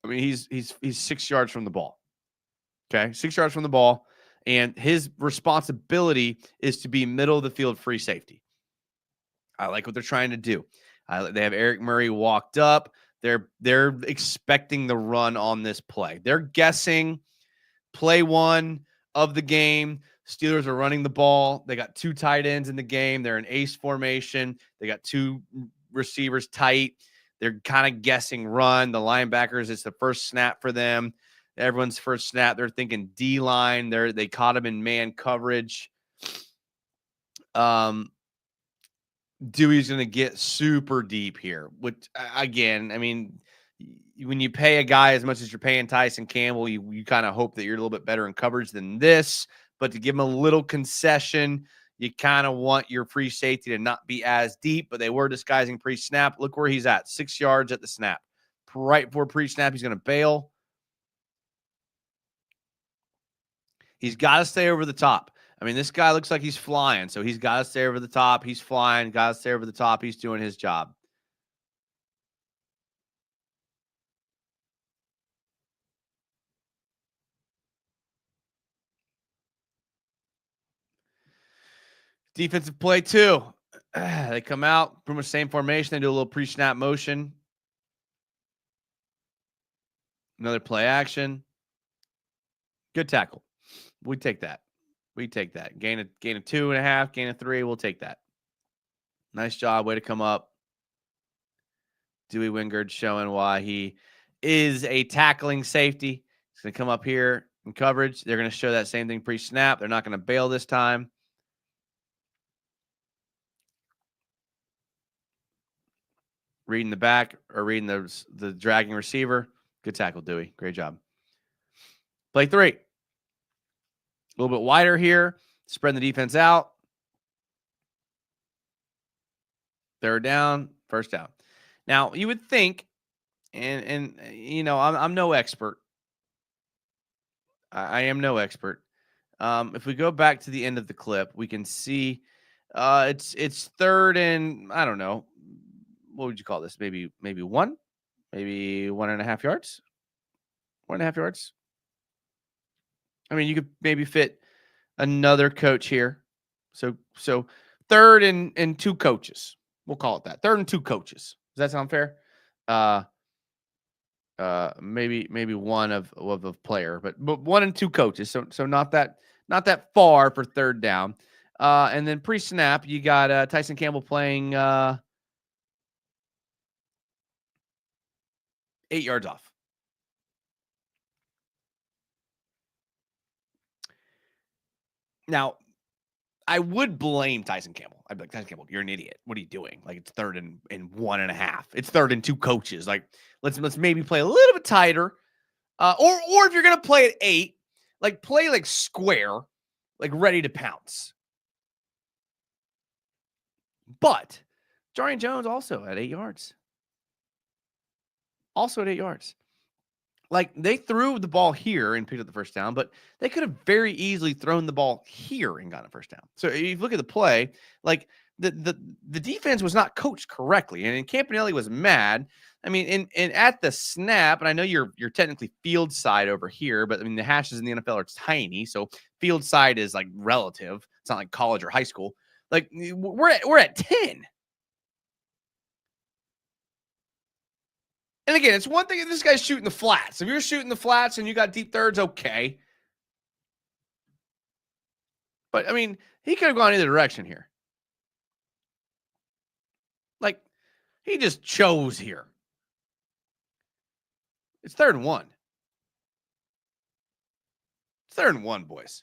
I mean, he's 6 yards from the ball. Okay, 6 yards from the ball, and his responsibility is to be middle of the field free safety. I like what they're trying to do. They have Eric Murray walked up. They're expecting the run on this play. They're guessing play one of the game. Steelers are running the ball. They got 2 tight ends in the game. They're in ace formation. They got 2 receivers tight. They're kind of guessing run. The linebackers, it's the first snap for them. Everyone's first snap. They're thinking D-line. They caught him in man coverage. Dewey's going to get super deep here, which, again, I mean, when you pay a guy as much as you're paying Tyson Campbell, you kind of hope that you're a little bit better in coverage than this. But to give him a little concession, you kind of want your free safety to not be as deep, but they were disguising pre-snap. Look where he's at, 6 yards at the snap. Right before pre-snap, he's going to bail. He's got to stay over the top. I mean, this guy looks like he's flying, so he's got to stay over the top. He's flying, got to stay over the top. He's doing his job. Defensive play 2. They come out, pretty much same formation. They do a little pre-snap motion. Another play action. Good tackle. We take that. We take that. Gain of 2.5, gain of 3. We'll take that. Nice job. Way to come up. Dewey Wingard showing why he is a tackling safety. He's going to come up here in coverage. They're going to show that same thing pre-snap. They're not going to bail this time. Reading the back or reading the dragging receiver. Good tackle, Dewey. Great job. Play 3. A little bit wider here. Spreading the defense out. 3rd down, 1st down. Now, you would think, and you know, I'm no expert. I am no expert. If we go back to the end of the clip, we can see it's 3rd and, I don't know, what would you call this? Maybe 1, maybe 1.5 yards, 1.5 yards. I mean, you could maybe fit another coach here. So 3rd and 2 coaches. We'll call it that. 3rd and 2 coaches. Does that sound fair? Maybe one of a player, but 1 and 2 coaches. So not that far for 3rd down. And then pre-snap, you got Tyson Campbell playing 8 yards off. Now, I would blame Tyson Campbell. I'd be like, Tyson Campbell, you're an idiot. What are you doing? Like, it's 3rd and 1.5. It's 3rd and 2 coaches. Like, let's maybe play a little bit tighter. Or if you're gonna play at 8, like play like square, like ready to pounce. But Jarian Jones also at 8 yards. Also at 8 yards. Like, they threw the ball here and picked up the 1st down, but they could have very easily thrown the ball here and gotten a 1st down. So if you look at the play, like the defense was not coached correctly, and Campanelli was mad. I mean, in at the snap, and I know you're technically field side over here, but I mean the hashes in the NFL are tiny, so field side is like relative. It's not like college or high school. Like we're at 10. And again, it's one thing if this guy's shooting the flats. If you're shooting the flats and you got deep thirds, okay. But, I mean, he could have gone either direction here. Like, he just chose here. It's 3rd and 1. It's 3rd and 1, boys.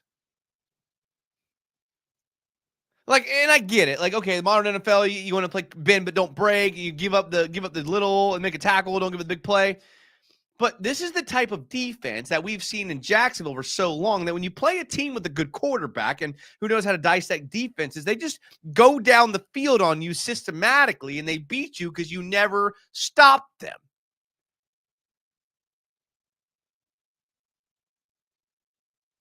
Like, and I get it. Like, okay, the modern NFL, you want to play bend but don't break. You give up the little and make a tackle. Don't give it the big play. But this is the type of defense that we've seen in Jacksonville for so long that when you play a team with a good quarterback and who knows how to dissect defenses, they just go down the field on you systematically and they beat you because you never stop them.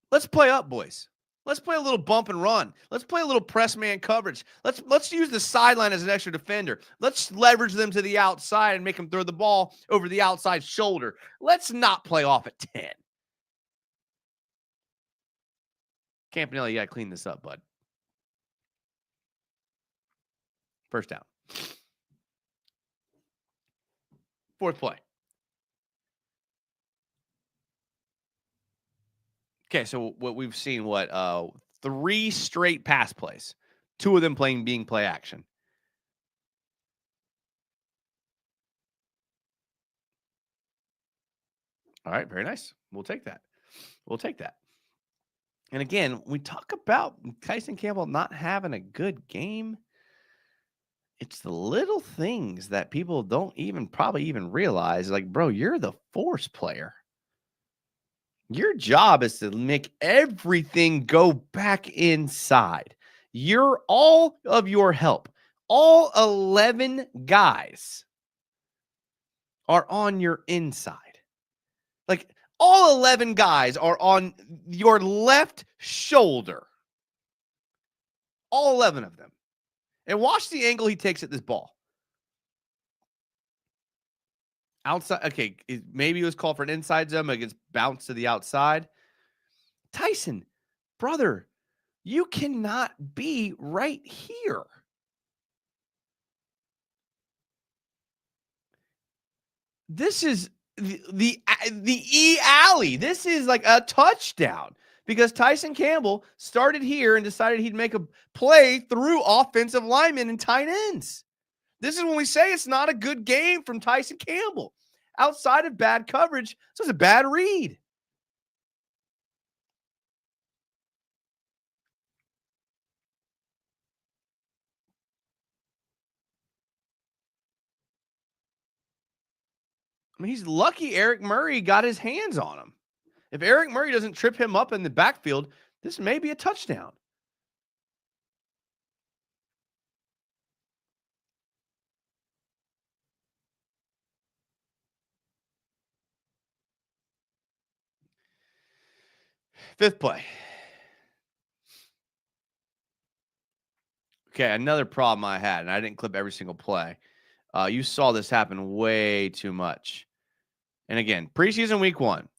Let's play up, boys. Let's play a little bump and run. Let's play a little press man coverage. Let's use the sideline as an extra defender. Let's leverage them to the outside and make them throw the ball over the outside shoulder. Let's not play off at 10. Campanelli, you got to clean this up, bud. First down. Fourth play. Okay, so what we've seen, 3 straight pass plays. 2 of them being play action. All right, very nice. We'll take that. And again, we talk about Tyson Campbell not having a good game. It's the little things that people don't probably even realize. Like, bro, you're the force player. Your job is to make everything go back inside. All of your help, all 11 guys are on your inside. Like, all 11 guys are on your left shoulder. All 11 of them. And watch the angle he takes at this ball. Outside, okay, maybe it was called for an inside zone, but it gets bounced to the outside. Tyson, brother, you cannot be right here. This is the E alley. This is like a touchdown because Tyson Campbell started here and decided he'd make a play through offensive linemen and tight ends. This is when we say it's not a good game from Tyson Campbell. Outside of bad coverage, this was a bad read. I mean, he's lucky Eric Murray got his hands on him. If Eric Murray doesn't trip him up in the backfield, this may be a touchdown. Fifth play. Okay, another problem I had, and I didn't clip every single play. You saw this happen way too much. And again, preseason week 1.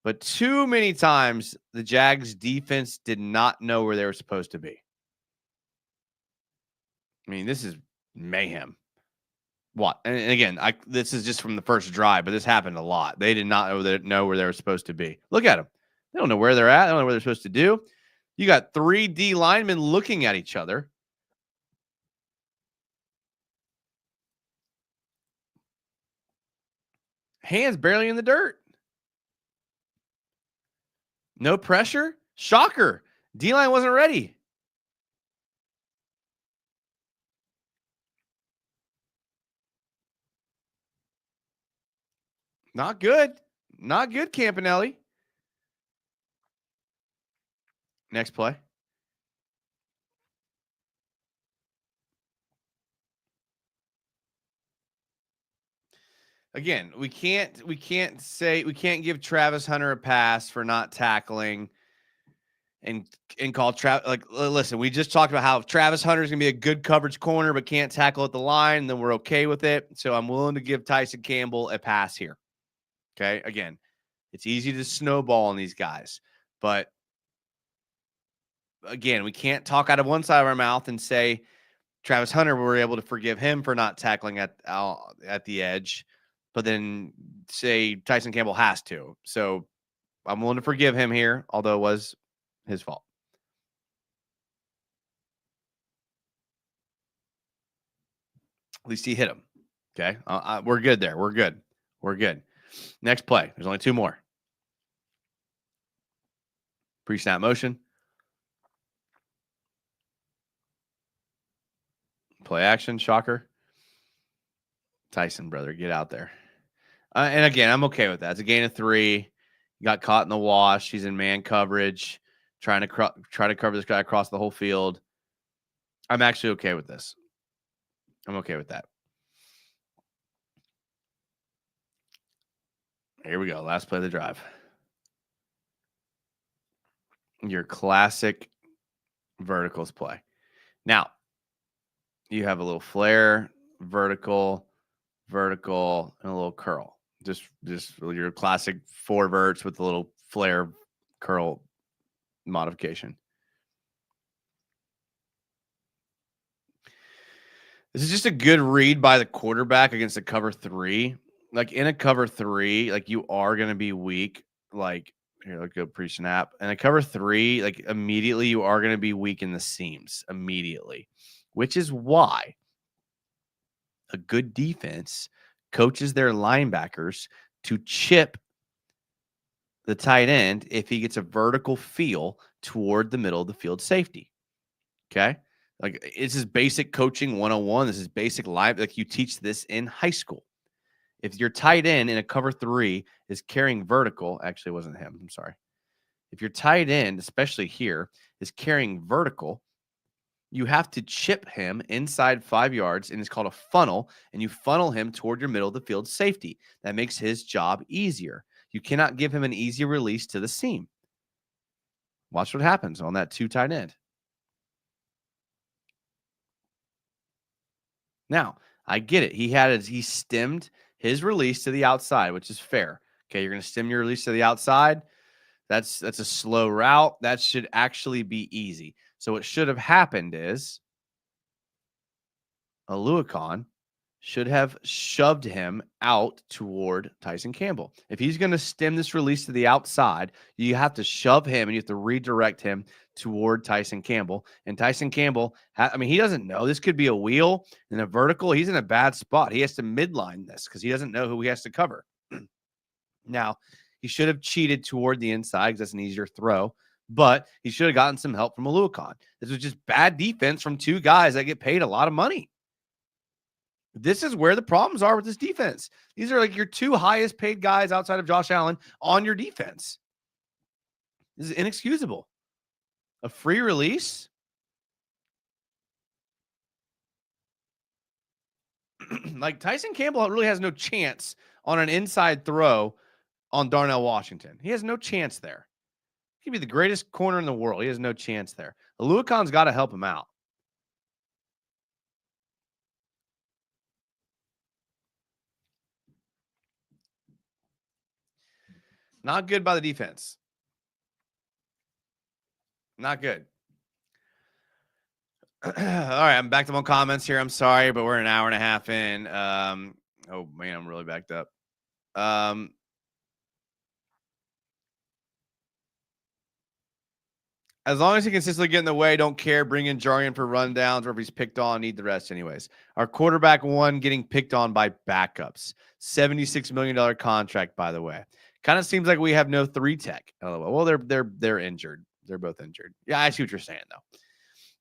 But too many times the Jags defense did not know where they were supposed to be. I mean, this is mayhem. What? And again, this is just from the first drive, but this happened a lot. They did not know where they were supposed to be. Look at them. They don't know where they're at. They don't know what they're supposed to do. You got 3 D linemen looking at each other. Hands barely in the dirt. No pressure. Shocker. D-line wasn't ready. Not good. Not good, Campanelli. Next play. Again, we can't give Travis Hunter a pass for not tackling and call Travis. Like, listen, we just talked about how Travis Hunter is going to be a good coverage corner, but can't tackle at the line. And then we're okay with it. So I'm willing to give Tyson Campbell a pass here. Okay. Again, it's easy to snowball on these guys, but again, we can't talk out of one side of our mouth and say Travis Hunter, we're able to forgive him for not tackling at the edge, but then say Tyson Campbell has to. So I'm willing to forgive him here, although it was his fault. At least he hit him. Okay. We're good there. We're good. Next play. There's only 2 more. Pre-snap motion. Play action. Shocker. Tyson, brother, get out there. And again, I'm okay with that. It's a gain of 3. He got caught in the wash. He's in man coverage, trying to try to cover this guy across the whole field. I'm actually okay with this. I'm okay with that. Here we go. Last play of the drive. Your classic verticals play. Now, you have a little flare, vertical, and a little curl. Just your classic 4 verts with a little flare curl modification. This is just a good read by the quarterback against a cover 3. Like in a cover 3, like you are going to be weak. Like here, let's go pre-snap. And a cover 3, like immediately you are going to be weak in the seams immediately, which is why a good defense coaches their linebackers to chip the tight end if he gets a vertical feel toward the middle of the field safety. Okay. Like this is basic coaching 101. This is basic live. Like you teach this in high school. If your tight end in a cover 3 is carrying vertical, actually it wasn't him. I'm sorry. If your tight end, especially here, is carrying vertical, you have to chip him inside 5 yards, and it's called a funnel, and you funnel him toward your middle of the field safety. That makes his job easier. You cannot give him an easy release to the seam. Watch what happens on that 2 tight end. Now, I get it. He stemmed his release to the outside, which is fair. Okay, you're going to stem your release to the outside. That's a slow route. That should actually be easy. So what should have happened is Aluakon should have shoved him out toward Tyson Campbell. If he's going to stem this release to the outside, you have to shove him and you have to redirect him toward Tyson Campbell. And Tyson Campbell, he doesn't know. This could be a wheel and a vertical. He's in a bad spot. He has to midline this because he doesn't know who he has to cover. Now, he should have cheated toward the inside because that's an easier throw, but he should have gotten some help from Aluakon. This was just bad defense from 2 guys that get paid a lot of money. This is where the problems are with this defense. These are like your 2 highest paid guys outside of Josh Allen on your defense. This is inexcusable. A free release. Like Tyson Campbell really has no chance on an inside throw on Darnell Washington. He has no chance there. He could be the greatest corner in the world. He has no chance there. Aluakon's got to help him out. Not good by the defense. Not good. All right, I'm back to my comments here. I'm sorry, but we're an hour and a half in. Oh man, I'm really backed up. As long as he consistently get in the way, don't care. Bring in Jarian for rundowns, or if he's picked on, need the rest anyways. Our quarterback 1 getting picked on by backups. $76 million contract, by the way. Kind of seems like we have no 3 tech. LOL. Well, they're injured. They're both injured. Yeah, I see what you're saying though.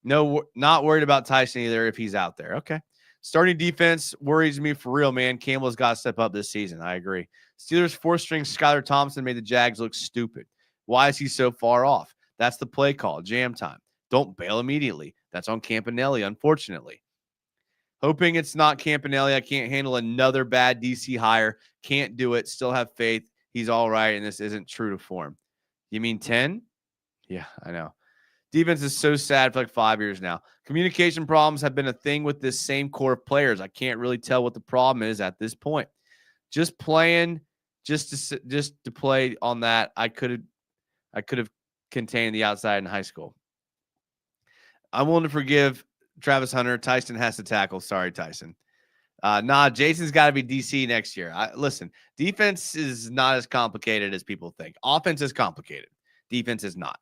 No, not worried about Tyson either if he's out there. Okay. Starting defense worries me for real, man. Campbell's got to step up this season. I agree. Steelers 4th-string Skylar Thompson made the Jags look stupid. Why is he so far off? That's the play call. Jam time. Don't bail immediately. That's on Campanelli, unfortunately. Hoping it's not Campanelli. I can't handle another bad DC hire. Can't do it. Still have faith. He's all right, and this isn't true to form. You mean 10? Yeah, I know. Defense is so sad for like 5 years now. Communication problems have been a thing with this same core of players. I can't really tell what the problem is at this point. Just playing, just to play on that, I could have contained the outside in high school. I'm willing to forgive Travis Hunter. Tyson has to tackle. Sorry, Tyson. Jason's got to be DC next year. Listen, defense is not as complicated as people think. Offense is complicated. Defense is not.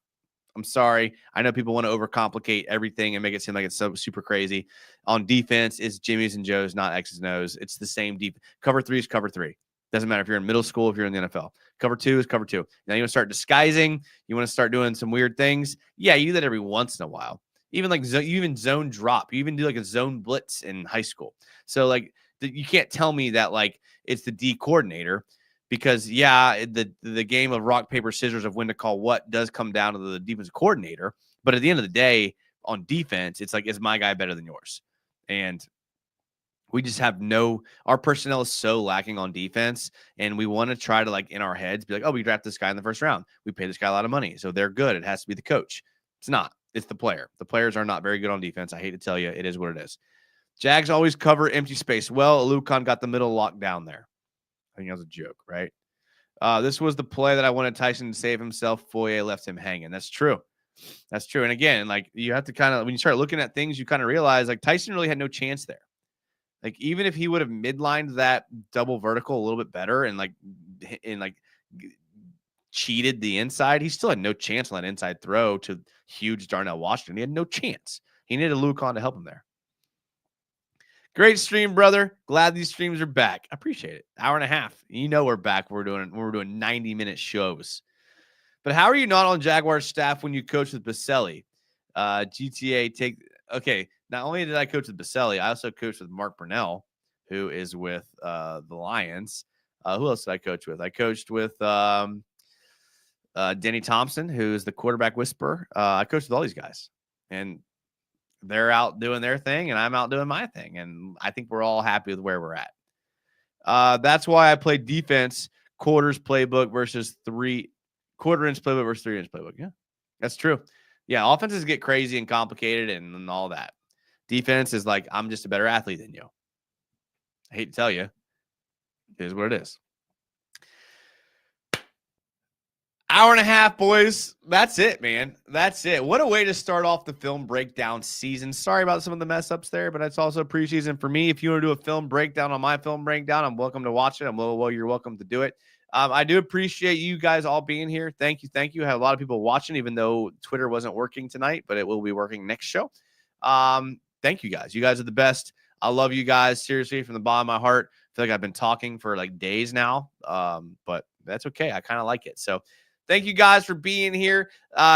I'm sorry. I know people want to overcomplicate everything and make it seem like it's so super crazy. On defense, it's Jimmy's and Joe's, not X's and O's. It's the same deep. Cover 3 is cover 3. Doesn't matter if you're in middle school, if you're in the NFL. Cover 2 is cover 2. Now you want to start disguising. You want to start doing some weird things. Yeah, you do that every once in a while. Even like you even zone drop. You even do like a zone blitz in high school. So like you can't tell me that like it's the D coordinator, because the game of rock, paper, scissors of when to call what does come down to the defensive coordinator. But at the end of the day, on defense, it's like, is my guy better than yours? And we just have our personnel is so lacking on defense, and we want to try to, like, in our heads, be like, oh, we draft this guy in the first round. We pay this guy a lot of money, so they're good. It has to be the coach. It's not. It's the player. The players are not very good on defense. I hate to tell you, it is what it is. Jags always cover empty space. Well, Lucan got the middle locked down there. I think that was a joke, right? This was the play that I wanted Tyson to save himself. Foye left him hanging. That's true. That's true. And again, like, you have to kind of, when you start looking at things, you kind of realize, like, Tyson really had no chance there. Like, even if he would have midlined that double vertical a little bit better and cheated the inside, he still had no chance on that inside throw to huge Darnell Washington. He had no chance. He needed Lucan to help him there. Great stream, brother. Glad these streams are back. I appreciate it. Hour and a half. You know we're back. We're doing 90-minute shows. But how are you not on Jaguars staff when you coach with Baselli? GTA okay. Not only did I coach with Baselli, I also coached with Mark Brunell, who is with the Lions. Who else did I coach with? I coached with Denny Thompson, who's the quarterback whisperer. I coached with all these guys, and they're out doing their thing, and I'm out doing my thing. And I think we're all happy with where we're at. That's why I play defense quarters playbook versus 3/4 inch playbook versus 3-inch playbook. Yeah, that's true. Yeah, offenses get crazy and complicated and all that. Defense is like, I'm just a better athlete than you. I hate to tell you. It is what it is. Hour and a half, boys. That's it, man. That's it. What a way to start off the film breakdown season. Sorry about some of the mess ups there, but it's also preseason for me. If you want to do a film breakdown on my film breakdown, I'm welcome to watch it. You're welcome to do it. I do appreciate you guys all being here. Thank you. Thank you. I have a lot of people watching, even though Twitter wasn't working tonight, but it will be working next show. Thank you guys. You guys are the best. I love you guys. Seriously, from the bottom of my heart. I feel like I've been talking for like days now, but that's okay. I kind of like it. So thank you guys for being here.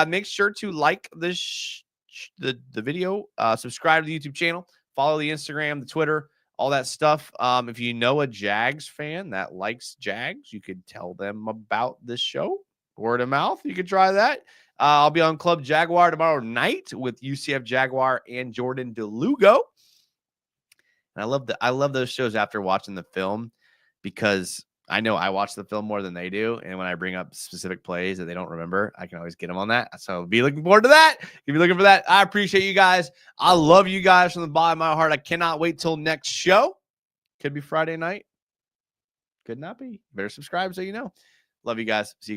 Make sure to like the video, subscribe to the YouTube channel, follow the Instagram, the Twitter, all that stuff. If you know a Jags fan that likes Jags, you could tell them about this show. Word of mouth. You could try that. I'll be on Club Jaguar tomorrow night with UCF Jaguar and Jordan DeLugo. And I love those shows after watching the film, because I know I watch the film more than they do. And when I bring up specific plays that they don't remember, I can always get them on that. So be looking forward to that. If you're looking for that, I appreciate you guys. I love you guys from the bottom of my heart. I cannot wait till next show. Could be Friday night. Could not be. Better subscribe so you know. Love you guys. See you guys.